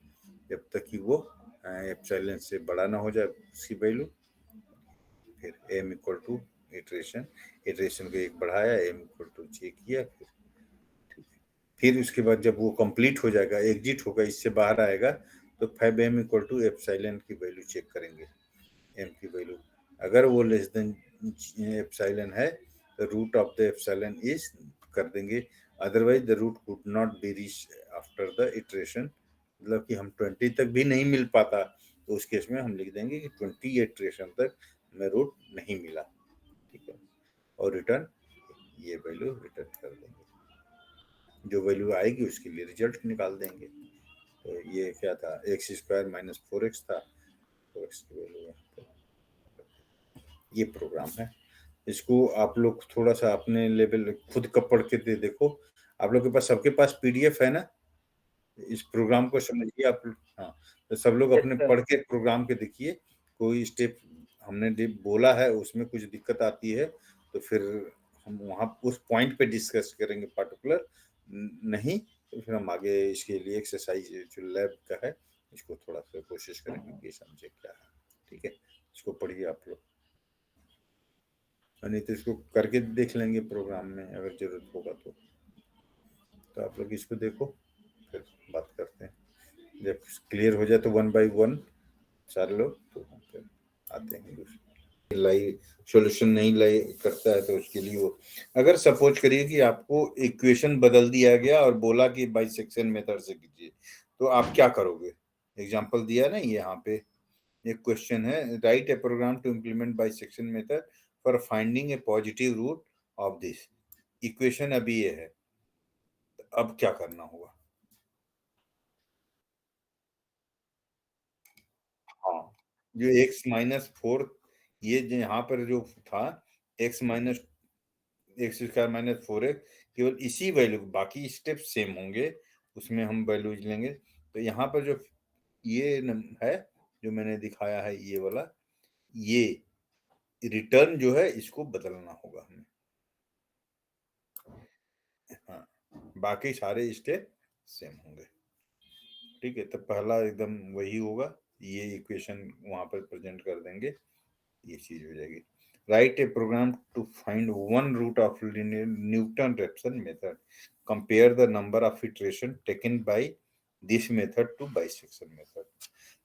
A: जब तक कि वो एप्सिलॉन से बड़ा ना हो जाए उसकी वैल्यू। फिर m equal to iteration, iteration को एक बढ़ाया, m इक्वल टू चेक किया, फिर उसके बाद जब वो कंप्लीट हो जाएगा, एग्जिट होगा, इससे बाहर आएगा तो 5m इक्वल टू एप्सिलॉन की वैल्यू चेक करेंगे। m की वैल्यू अगर वो लेस देन एप्सिलॉन है तो root of the epsilon is कर देंगे, otherwise the root could not be reach after the iteration, मतलब कि हम 20 तक भी नहीं मिल पाता तो उस केस में हम लिख देंगे कि 20 इटरेशन तक हमें रूट नहीं मिला, ठीक है, और रिटर्न ये वैल्यू रिटर्न कर देंगे, जो वैल्यू आएगी उसके लिए रिजल्ट निकाल देंगे। तो ये क्या था, एक्स स्क्वायर माइनस 4x था, तो x की वैल्यू यहाँ पे, ये प्रोग्राम है। इसको आप लोग थोड़ा सा अपने लेवल खुद का पढ़ के दे देखो, आप लोग के पास सबके पास पीडीएफ है ना, इस प्रोग्राम को समझिए आप। हाँ तो सब लोग अपने पढ़ के प्रोग्राम के देखिए, कोई स्टेप हमने बोला है उसमें कुछ दिक्कत आती है तो फिर हम वहाँ उस पॉइंट पे डिस्कस करेंगे पर्टिकुलर, नहीं तो फिर हम आगे इसके लिए एक्सरसाइज जो लैब का है इसको थोड़ा सा कोशिश करेंगे कि समझे क्या है, ठीक है, इसको पढ़िए आप लोग, नहीं तो इसको करके देख लेंगे प्रोग्राम में अगर जरूरत होगा तो आप लोग इसको देखो फिर बात करते हैं, जब क्लियर हो जाए तो 1 by 1 सारे लोग तो फिर आते हैं लाई सॉल्यूशन नहीं लाई करता है तो उसके लिए वो, अगर सपोज करिए कि आपको इक्वेशन बदल दिया गया और बोला कि बाइसेक्शन मेथड से कीजिए तो आप क्या करोगे, एग्जांपल दिया ना यहाँ पे एक क्वेश्चन है, write a program to implement bisection method for finding a positive root of this. Equation अभी ये है, अब क्या करना होगा? हाँ, जो x-4, ये जो यहाँ पर जो था x माइनस x² - 4x, केवल इसी वैल्यू, बाकी स्टेप सेम होंगे, उसमें हम वैल्यूज लेंगे। तो यहाँ पर जो ये है, जो मैंने दिखाया है ये वाला, ये रिटर्न जो है इसको बदलना होगा हमें। हाँ, बाकी सारे स्टेप सेम होंगे। ठीक है, तो पहला एकदम वही होगा, ये इक्वेशन वहां पर प्रेजेंट कर देंगे, ये चीज हो जाएगी। Write a program to find one root of Newton Raphson method, compare the number of iteration taken by this method to bisection method.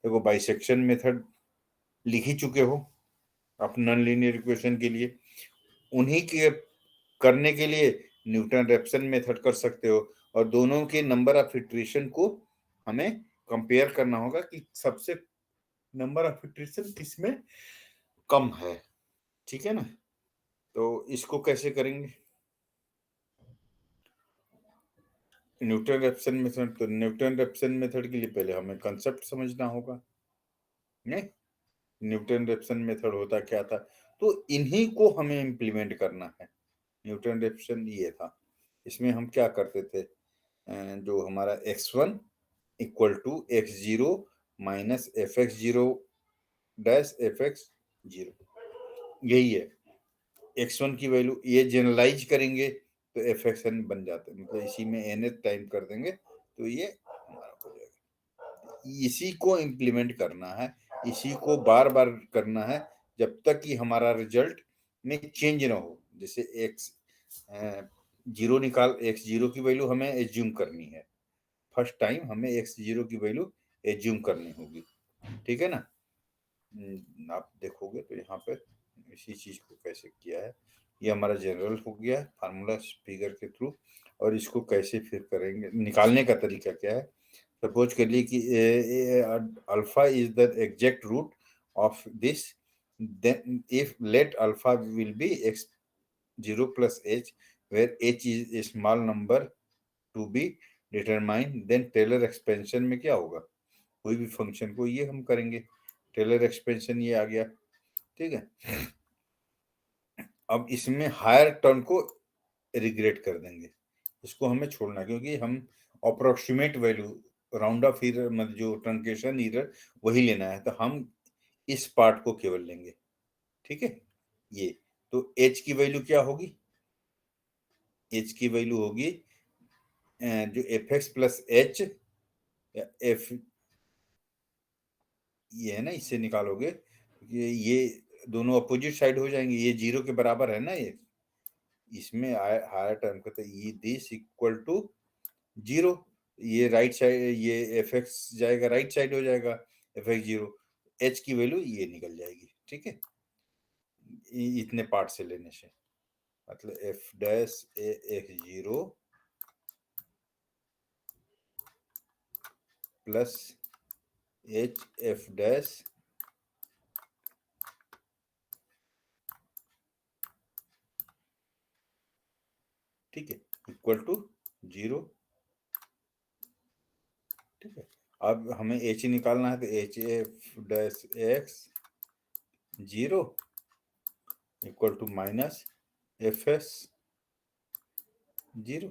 A: देखो, बाइसेक्शन मेथड लिख ही चुके हो आप नॉन लीनियर इक्वेशन के लिए, उन्हीं के करने के लिए न्यूटन रेप्सन मेथड कर सकते हो, और दोनों के नंबर ऑफ इटरेशन को हमें कंपेयर करना होगा कि सबसे नंबर ऑफ इटरेशन किसमें कम है। ठीक है ना? तो इसको कैसे करेंगे? न्यूटन रेप्सन मेथड, तो न्यूटन रेप्सन मेथड के लिए पहले हमें कंसेप्ट समझना होगा। नहीं, न्यूटन रेप्सन मेथड होता क्या था, तो इन्हीं को हमें इम्प्लीमेंट करना है। न्यूटन रेप्सन ये था, इसमें हम क्या करते थे, जो हमारा x1 equal to x0 minus fx0 dash fx0, यही है। x1 की वैल्यू ये जनरलाइज करेंगे तो fxn बन जाता है, मतलब इसी में n टाइम कर देंगे तो ये हमारा हो जाएगा। इसी को इम्प्लीमेंट करना है, इसी को बार बार करना है, जब तक कि हमारा रिजल्ट में चेंज ना हो। जैसे x जीरो निकाल, x0 की वैल्यू हमें एज्यूम करनी है, फर्स्ट टाइम हमें x0 की वैल्यू एज्यूम करनी होगी। ठीक है ना? आप देखोगे तो यहाँ पे इसी चीज को कैसे किया है, ये हमारा जनरल हो गया है फार्मूला फिगर के थ्रू। और इसको कैसे फिर करेंगे, निकालने का तरीका क्या है? सपोज कर लिए कि alpha is the exact root of this, then if let alpha will be x0 plus h, where h is a small number to be determine, then Taylor expansion में क्या होगा, कोई भी फंक्शन को ये हम करेंगे, टेलर एक्सपेंशन ये आ गया। ठीक है, अब इसमें हायर टर्म को रिग्रेट कर देंगे, इसको हमें छोड़ना, क्योंकि हम approximate value, round of error, मतलब जो ट्रंकेशन एरर वही लेना है, तो हम इस पार्ट को केवल लेंगे। ठीक है, ये तो h की वैल्यू क्या होगी, h की वैल्यू होगी जो F x plus H, F, ये है ना, इससे निकालोगे, ये दोनों अपोजिट साइड हो जाएंगे, ये जीरो के बराबर है ना, ये इसमें हायर टर्म का, तो ये दिस इक्वल टू जीरो, ये राइट साइड, ये एफ एक्स जाएगा राइट साइड हो जाएगा, एफ एक्स जीरो, एच की वैल्यू ये निकल जाएगी। ठीक है, इतने पार्ट से लेने से, मतलब F dash A X zero plus H F dash ठीक है इक्वल टू जीरो। ठीक है, अब हमें एच निकालना है, तो H F dash X zero equal to minus F S zero,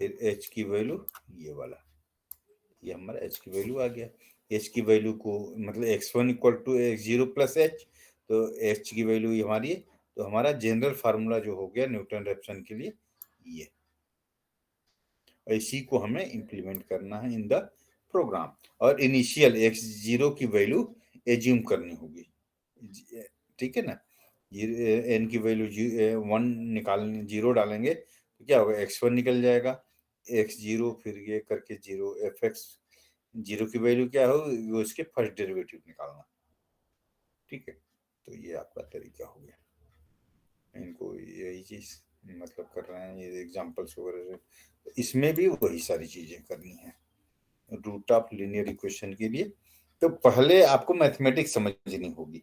A: फिर एच की वैल्यू ये वाला, ये हमारा एच की वैल्यू आ गया। एच की वैल्यू को मतलब x1 equal to x0 plus H, तो एच की वैल्यू हमारी है, तो हमारा जनरल फार्मूला जो हो गया न्यूटन रेप्सन के लिए ये, और इसी को हमें इम्प्लीमेंट करना है इन द प्रोग्राम, और इनिशियल x0 की वैल्यू एज्यूम करनी होगी। ठीक है ना, एन की वैल्यू 1 निकालने, जीरो डालेंगे तो क्या होगा, x1 निकल जाएगा, x0 फिर ये करके जीरो, एफ एक्स जीरो की वैल्यू क्या हो, वो इसके फर्स्ट डेरिवेटिव निकालना। ठीक है, तो ये आपका तरीका हो गया, इनको यही चीज मतलब कर रहे हैं, ये एग्जांपल्स वगैरह से, इसमें भी वही सारी चीजें करनी है रूट ऑफ लीनियर इक्वेशन के लिए। तो पहले आपको मैथमेटिक्स समझनी होगी,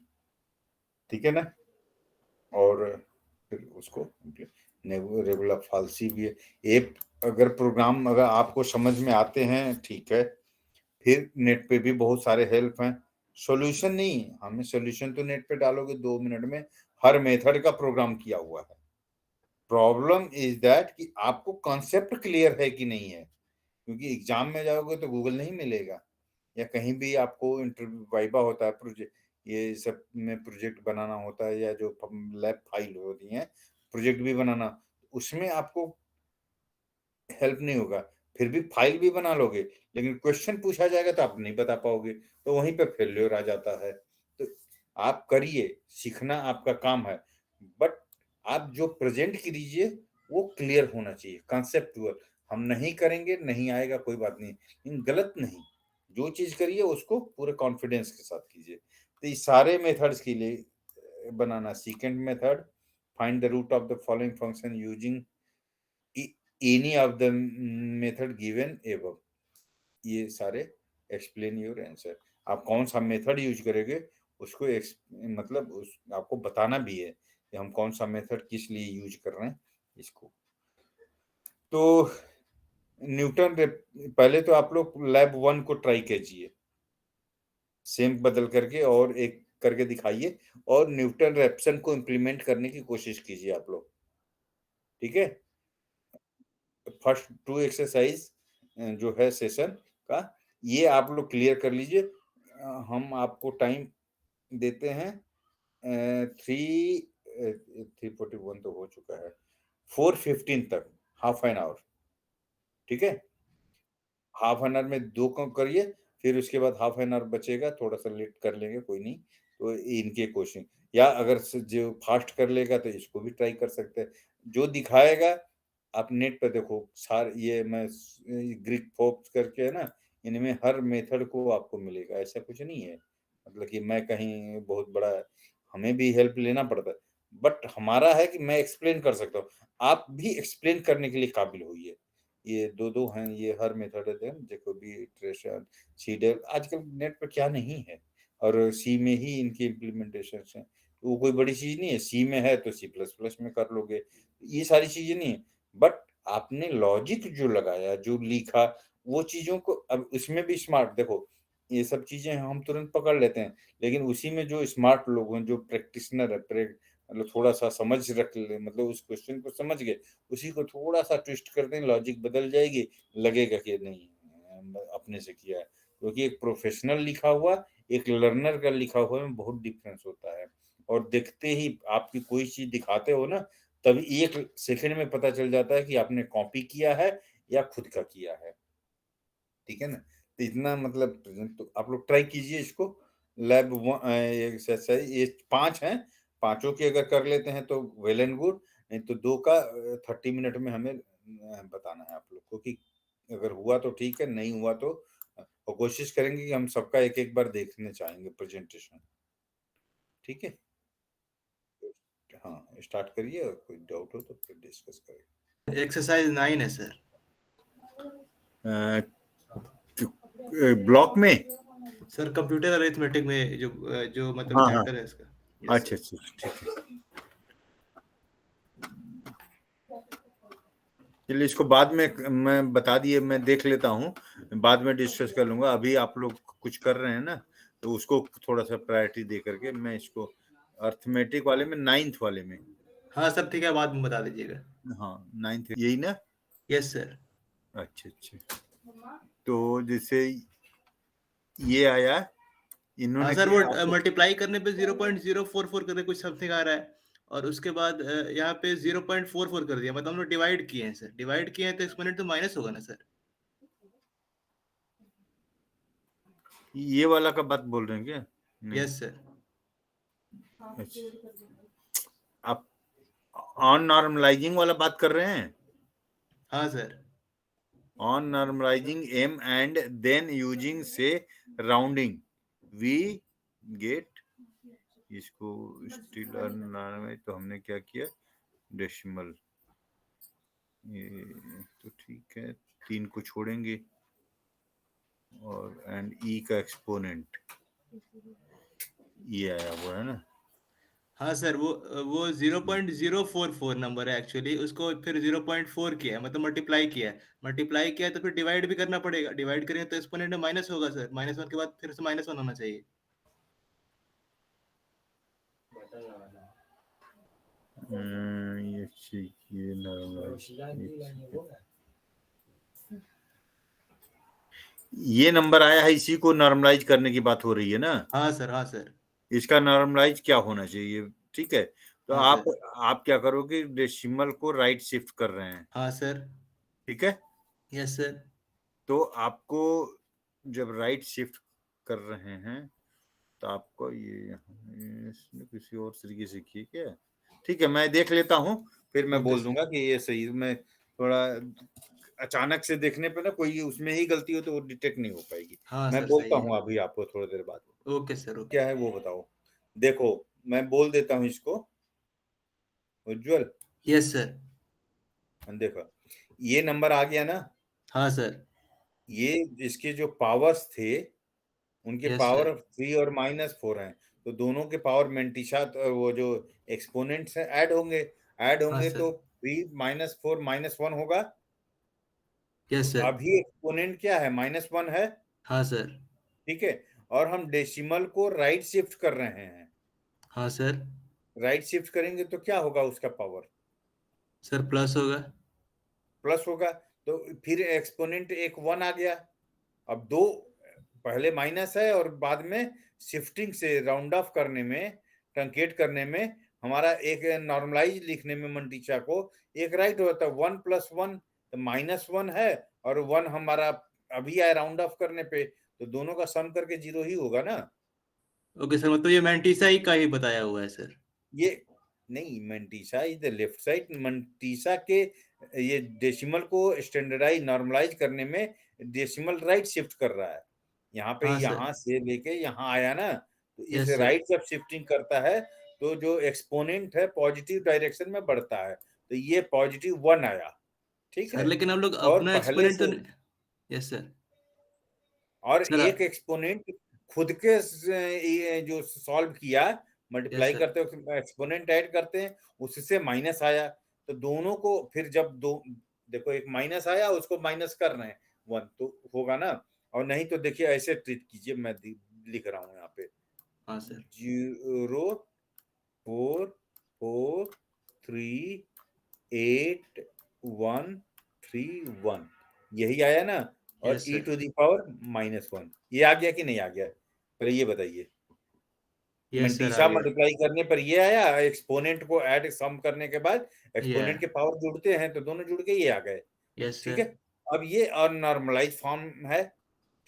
A: ठीक है ना, और फिर उसको रेगुलर फालसी भी है। एक अगर प्रोग्राम अगर आपको समझ में आते हैं ठीक है, फिर नेट पे भी बहुत सारे हेल्प हैं। सॉल्यूशन नहीं, हमें सॉल्यूशन तो नेट पे डालोगे 2 मिनट में हर मेथड का प्रोग्राम किया हुआ है। प्रॉब्लम इज दैट कि आपको कॉन्सेप्ट क्लियर है कि नहीं है, क्योंकि एग्जाम में जाओगे तो गूगल नहीं मिलेगा, या कहीं भी आपको इंटरव्यू वाइवा होता है, प्रोजेक्ट ये सब में प्रोजेक्ट बनाना होता है, या जो लैब फाइल होती है प्रोजेक्ट भी बनाना, उसमें आपको हेल्प नहीं होगा। फिर भी फाइल भी बना लोगे, लेकिन क्वेश्चन पूछा जाएगा तो आप नहीं बता पाओगे, तो वहीं पे फेल्योर आ जाता है। तो आप करिए, सीखना आपका काम है, बट आप जो प्रेजेंट कीजिए वो क्लियर होना चाहिए, कंसेप्चुअल। हम नहीं करेंगे, नहीं आएगा कोई बात नहीं, लेकिन गलत नहीं। जो चीज करिए उसको पूरे कॉन्फिडेंस के साथ कीजिए। तो ये सारे मेथड्स के लिए बनाना, second method, find the root of the following function using any of the method given above, ये सारे एक्सप्लेन योर आंसर। आप कौन सा मेथड यूज करेंगे उसको मतलब आपको बताना भी है कि हम कौन सा मेथड किस लिए यूज कर रहे हैं इसको। तो न्यूटन पहले तो आप लोग लैब 1 को ट्राई कीजिए, सेम बदल करके और एक करके दिखाइए, और न्यूटन रेप्सन को इम्प्लीमेंट करने की कोशिश कीजिए आप लोग, ठीक है। फर्स्ट 2 एक्सरसाइज जो है सेशन का, ये आप लोग क्लियर कर लीजिए। हम आपको टाइम देते हैं 3:41 तो हो चुका है, 4:15 तक, हाफ एन आवर, ठीक है। हाफ एन आवर में 2 कम करिए, फिर उसके बाद हाफ एन आवर बचेगा, थोड़ा सा लेट कर लेंगे कोई नहीं, तो इनके क्वेश्चन, या अगर जो फास्ट कर लेगा तो इसको भी ट्राई कर सकते हैं। जो दिखाएगा आप नेट पे देखो, सार ये मैं ग्रीक फोक्स करके है ना, इनमें हर मेथड को आपको मिलेगा, ऐसा कुछ नहीं है मतलब कि मैं कहीं बहुत बड़ा, हमें भी हेल्प लेना पड़ता है, बट हमारा है कि मैं एक्सप्लेन कर सकता हूँ, आप भी एक्सप्लेन करने के लिए काबिल होइए। ये दो दो हैं, ये हर मेथड है, जैकोबी, इटरेशन, सीडेल, आजकल नेट पर क्या नहीं है, और सी में ही इनकी इम्प्लीमेंटेशन है, तो वो कोई बड़ी चीज नहीं है, सी में है तो सी प्लस प्लस में कर लोगे, ये सारी चीजें नहीं है। बट आपने लॉजिक जो लगाया, जो लिखा, वो चीजों को अब इसमें भी स्मार्ट देखो, ये सब चीजें हम तुरंत पकड़ लेते हैं, लेकिन उसी में जो स्मार्ट लोग हैं, जो प्रैक्टिशनर है, मतलब थोड़ा सा समझ रख ले, मतलब उस क्वेश्चन को समझ गए, उसी को थोड़ा सा ट्विस्ट कर दें, लॉजिक बदल जाएगी, लगेगा कि नहीं अपने से किया है, क्योंकि एक प्रोफेशनल लिखा हुआ, एक लर्नर का लिखा हुआ में बहुत डिफरेंस होता है। और देखते ही आपकी कोई चीज दिखाते हो ना, तभी 1 सेकंड में पता चल जाता है कि आपने कॉपी किया है या खुद का किया है, ठीक है ना। तो इतना मतलब तो आप लोग ट्राई कीजिए इसको। लैब एक्सरसाइज ये 5 हैं, पांचों की अगर कर लेते हैं तो वेल एंड गुड, नहीं तो 2 का 30 मिनट में हमें बताना है आप लोग को, कि अगर हुआ तो ठीक है, नहीं हुआ तो और कोशिश करेंगे कि हम सबका एक एक बार देखने चाहेंगे प्रेजेंटेशन, ठीक है। हाँ स्टार्ट करिए, और कोई डाउट हो तो फिर डिस्कस करें।
C: एक्सरसाइज 9 है सर।
A: ब्लॉक में
C: सर कंप्यूटर अरिथमेटिक में जो जो मतलब
A: हाँ हाँ,
C: चैप्टर है इसका।
A: अच्छा अच्छा ठीक है, चलिए इसको बाद में मैं बता दिए, मैं देख लेता हूँ, बाद में डिस्कस कर लूंगा। अभी आप लोग कुछ कर रहे हैं ना, तो उसको थोड़ा सा प्रायोरिटी दे करके मैं इसको अर्थमेटिक वाले में, 9th वाले में।
C: हाँ सर ठीक है, बाद में बता दीजिएगा।
A: हाँ 9th यही ना।
C: Yes sir.
A: अच्छा अच्छा, तो जैसे ये आया,
C: हाँ
A: इन्होंने
C: सर, वो
A: आपको
C: मल्टीप्लाई करने पे 0.044 करके कुछ समथिंग आ रहा है, और उसके बाद यहाँ पे 0.44 कर दिया, मतलब हम लोग डिवाइड किए हैं सर, डिवाइड किए हैं तो एक्सपोनेंट तो माइनस होगा ना सर।
A: ये वाला का बात बोल रहे हैं क्या? नहीं,
C: यस सर।
A: अच्छा, आप ऑन नॉर्मलाइजिंग वाला बात कर रहे हैं?
C: हाँ sir.
A: On normalizing m and then using say rounding we get, इसको स्टिल नॉर्मलाइज, तो हमने क्या किया, डेसिमल, ये तो ठीक है, 3 को छोड़ेंगे, और एंड ई का एक्सपोनेंट ये आया हुआ है ना।
C: हाँ सर, वो 0.044 नंबर है एक्चुअली, उसको फिर 0.4 किया है, मतलब मल्टीप्लाई किया है तो फिर डिवाइड भी करना पड़ेगा, डिवाइड करेंगे तो एक्सपोनेंट में माइनस होगा सर, -1 के बाद फिर से -1 होना चाहिए।
A: ये नंबर आया है, इसी को नॉर्मलाइज करने की बात हो रही है ना?
C: हाँ सर, हाँ सर।
A: इसका नॉर्मलाइज क्या होना चाहिए? ठीक है, तो
C: हाँ
A: आप
C: सर।
A: आप क्या करोगे, डेसिमल को राइट शिफ्ट कर रहे हैं,
C: हाँ सर।
A: ठीक है?
C: Yes sir.
A: तो आपको जब राइट शिफ्ट कर रहे हैं तो आपको ये इसमें किसी और तरीके से किए क्या? ठीक है, मैं देख लेता हूँ, फिर मैं
C: ओके
A: बोल
C: सर।
A: दूंगा कि ये सही। मैं थोड़ा अचानक से देखने पे ना कोई उसमें ही गलती हो तो वो डिटेक्ट नहीं हो पाएगी।
C: हाँ
A: मैं
C: सर, सही
A: बोलता
C: है।
A: हूँ अभी आपको थोड़ी देर बाद।
C: Okay sir, okay.
A: क्या है वो बताओ। देखो, मैं बोल देता हूँ इसको। उज्जवल,
C: यस सर।
A: देखो, ये नंबर आ गया ना?
C: हाँ सर।
A: ये इसके जो पावर्स थे उनके
C: यस
A: पावर
C: सर।
A: 3 और -4 हैं, तो दोनों के पावर मेंटिशा वो जो एक्सपोनेंट्स हैं ऐड
C: हाँ
A: होंगे
C: सर।
A: तो 3 -4 -1 होगा।
C: Yes sir.
A: अभी एक्सपोनेंट क्या है, -1 है,
C: हाँ सर।
A: ठीक है। और हम डेसिमल को राइट शिफ्ट कर रहे हैं,
C: हाँ सर।
A: राइट शिफ्ट करेंगे तो क्या होगा उसका पावर?
C: सर प्लस होगा।
A: प्लस होगा। तो फिर एक्सपोनेंट एक 1 आ गया। अब दो, पहले माइनस है और बाद में शिफ्टिंग से राउंड ऑफ करने में, ट्रंकेट करने में, हमारा एक नॉर्मलाइज लिखने में मंटीचा को एक राइट होता है। 1 + 1 तो -1 है, और 1 हमारा अभी आया राउंड ऑफ करने पे, तो दोनों का सम करके 0 ही होगा ना?
C: ओके सर, मतलब ये मैंटिसा ही का ही बताया हुआ है सर।
A: ये नहीं, मंटीसा इज द लेफ्ट साइड। मंटीसा के ये डेसिमल को स्टैंडर्डाइज नॉर्मलाइज करने में डेसिमल राइट शिफ्ट कर रहा है। यहाँ पे
C: हाँ सर।
A: यहाँ से लेके यहाँ आया ना, तो इस
C: यस सर।
A: राइट जब शिफ्टिंग करता है तो जो एक्सपोनेंट है पॉजिटिव डायरेक्शन में बढ़ता है, तो ये +1 आया, ठीक
C: सर
A: है।
C: लेकिन हम लोग
A: और
C: अपना
A: पहले
C: एक्सपोनेंट तो
A: से,
C: यस सर।
A: और
C: सर
A: एक एक्सपोनेंट खुद के ये जो सॉल्व किया,
C: यस
A: मल्टीप्लाई
C: सर।
A: करते हैं एक्सपोनेंट ऐड करते हैं, उससे माइनस आया, तो दोनों को फिर जब दो, देखो एक माइनस आया उसको माइनस कर रहे हैं 1 तो होगा ना। और नहीं तो देखिए ऐसे ट्रीट कीजिए, मैं लिख रहा हूँ यहाँ पे
C: हाँ सर।
A: 0 4 4 3 8 1 3 1, यही आया ना? और
C: yes
A: e
C: sir.
A: To the power -1 ये आ गया कि नहीं आ गया? पहले ये बताइए।
C: यस सर, आ
A: मंटीसा
C: गया।
A: मल्टीप्लाई करने पर ये आया, एक्सपोनेंट को ऐड सम करने के बाद
C: ये
A: एक्सपोनेंट के पावर जुड़ते हैं तो दोनों जुड़ के ये आ गए,
C: यस
A: ठीक
C: सर।
A: है। अब ये और नॉर्मलाइज फॉर्म है,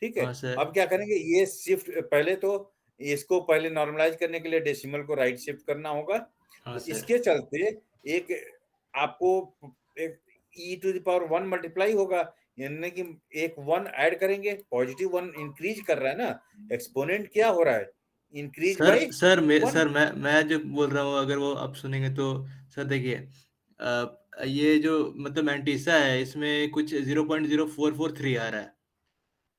A: ठीक है।
C: हाँ सर।
A: अब क्या करेंगे, ये शिफ्ट पहले तो इसको पहले नॉर्मलाइज करने के लिए डेसिमल को राइट शिफ्ट करना होगा,
C: हाँ
A: तो
C: सर।
A: इसके चलते एक आपको एक e to the power 1 multiply होगा, यानी कि एक 1 ऐड करेंगे, +1 इंक्रीज कर रहा है ना, एक्सपोनेंट क्या हो रहा है, इंक्रीज
C: सर
A: बाय
C: सर
A: 1।
C: मैं जो बोल रहा हूँ अगर वो आप सुनेंगे तो, सर देखिए, ये जो मतलब मैंटिसा है इसमें कुछ 0.0443 आ रहा है।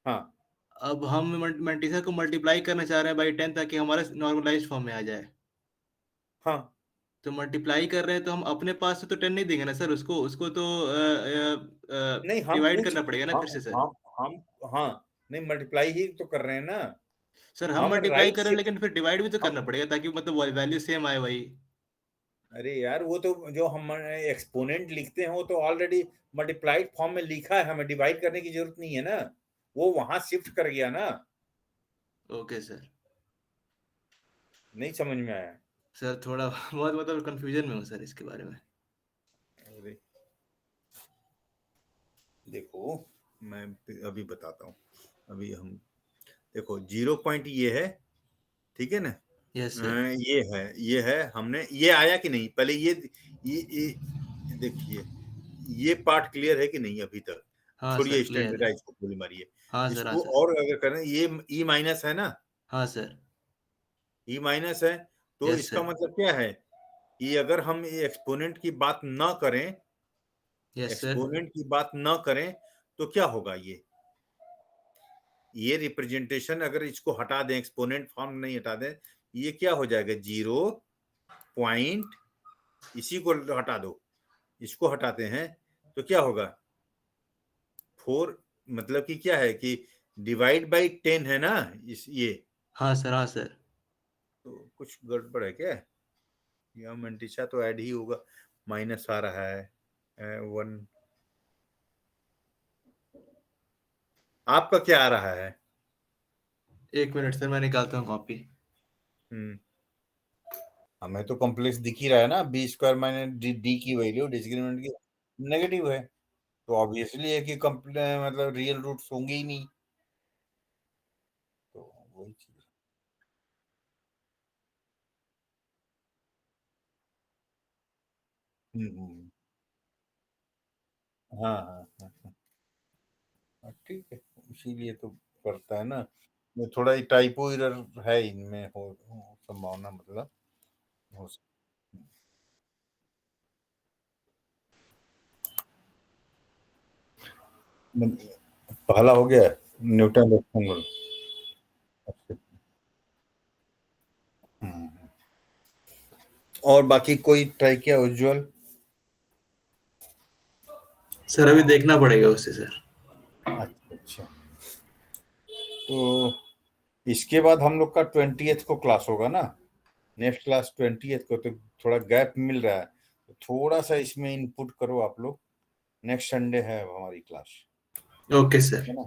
A: हाँ
C: अब हम मैंटिसा को मल्टीप्लाई करना चाह रहे हैं बाई 10 ताकि हमारा नॉर्मलाइज्ड फॉर्म में आ जाए।
A: हाँ,
C: तो मल्टीप्लाई कर रहे हैं तो हम अपने पास से तो 10 नहीं देंगे ना सर, उसको उसको तो
A: नहीं हम
C: डिवाइड
A: कुछ
C: करना पड़ेगा ना फिर
A: हम
C: से सर।
A: हम हम हाँ, नहीं मल्टीप्लाई ही तो कर रहे हैं ना।
C: सर हम
A: हम
C: मल्टीप्लाई
A: राइट
C: कर रहे हैं
A: शिफ्ट,
C: लेकिन फिर डिवाइड भी तो
A: हम,
C: करना पड़ेगा ताकि मतलब वैल्यू सेम आए वही।
A: अरे यार वो तो जो हम एक्सपोनेंट लिखते हैं वो तो ऑलरेडी मल्टीप्लाइड फॉर्म में लिखा है, हमें डिवाइड करने की जरूरत नहीं है ना, वो वहां शिफ्ट कर गया ना।
C: Okay sir.
A: नहीं समझ में आया?
C: सर थोड़ा बहुत मतलब कंफ्यूजन में हूँ सर इसके बारे में।
A: अरे देखो, मैं अभी बताता हूँ। अभी हम देखो 0 पॉइंट ये है, ठीक है ना?
C: Yes sir.
A: ये है, हमने ये आया कि नहीं पहले, ये देखिए, ये पार्ट क्लियर है कि नहीं अभी तक?
C: हाँ सर,
A: छोड़िए
C: क्लियर है।
A: स्टैंडर्डाइज को गोली मारिए।
C: हाँ सर। हाँ
A: इसको
C: सर।
A: और अगर करें, ये ई माइनस है ना,
C: हाँ सर।
A: ई माइनस है, तो
C: यस
A: इसका
C: सर।
A: मतलब क्या है कि अगर हम ये एक्सपोनेंट की बात ना करें,
C: यस सर।
A: एक्सपोनेंट की बात ना करें तो क्या होगा, ये रिप्रेजेंटेशन अगर इसको हटा दें, एक्सपोनेंट फॉर्म नहीं हटा दें, ये क्या हो जाएगा, 0 पॉइंट, इसी को हटा दो, इसको हटाते हैं तो क्या होगा 4, मतलब कि क्या है कि डिवाइड बाई 10 है ना इस ये,
C: हाँ सर, हाँ सर।
A: तो कुछ गड़बड़ है क्या? या मंटिशा तो ऐड ही होगा, माइनस आ रहा है 1। आपका क्या आ रहा है?
C: 1 मिनट सर, मैं निकालता हूँ कॉपी।
A: हम्म, हमें तो कॉम्प्लेक्स दिख ही रहा है ना, बी स्क्वायर माइनस डी की वैल्यू डिस्क्रिमिनेंट की नेगेटिव है, तो ऑब्वियसली है कि मतलब रियल रूट्स होंगे ही नहीं, तो वही चीज। हम्म, हाँ हाँ हाँ हाँ, ठीक है, इसीलिए तो करता है ना। ये थोड़ा टाइपो एरर है इनमें, हो संभावना, मतलब हो पहला हो गया न्यूटन रेक्टेंगल। और बाकी कोई ट्राई किया उज्जवल?
C: सर अभी देखना पड़ेगा उससे सर।
A: अच्छा अच्छा, तो इसके बाद हम लोग का 20th को क्लास होगा ना, नेक्स्ट क्लास 20th को, तो थोड़ा गैप मिल रहा है, तो थोड़ा सा इसमें इनपुट करो आप लोग। नेक्स्ट संडे है अब हमारी क्लास,
C: ओके सर।
A: है ना,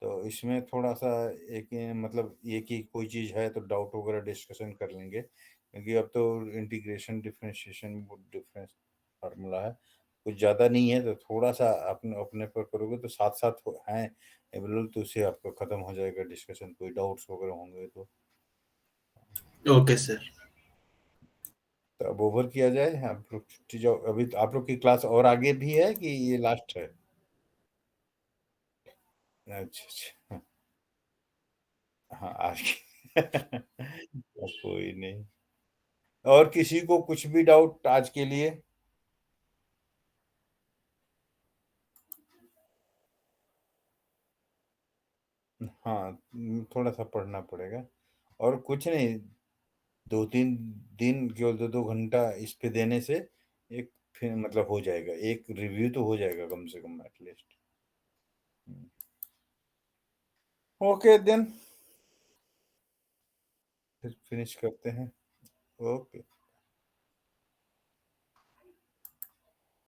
A: तो इसमें थोड़ा सा एक मतलब एक ही कोई चीज है तो डाउट वगैरह डिस्कशन कर लेंगे, क्योंकि अब तो इंटीग्रेशन डिफरेंशिएशन डिफरेंस फार्मूला है, कुछ ज्यादा नहीं है, तो थोड़ा सा अपने अपने पर करोगे तो साथ साथ हैं अवेलेबल, तो उससे आपका खत्म हो जाएगा डिस्कशन, कोई डाउट्स वगैरह होंगे तो।
C: Okay sir.
A: तो अब ओवर किया जाए, आप लोग छुट्टी जाओ, अभी तो आप लोग की क्लास और आगे भी है कि ये लास्ट है? अच्छा अच्छा, हाँ आज कोई नहीं। और किसी को कुछ भी डाउट आज के लिए? हाँ, थोड़ा सा पढ़ना पड़ेगा, और कुछ नहीं, 2-3 दिन केवल 2-2 घंटा इस पे देने से एक फिर मतलब हो जाएगा, एक रिव्यू तो हो जाएगा कम से कम एटलीस्ट। ओके देन, फिर फिनिश करते हैं। ओके।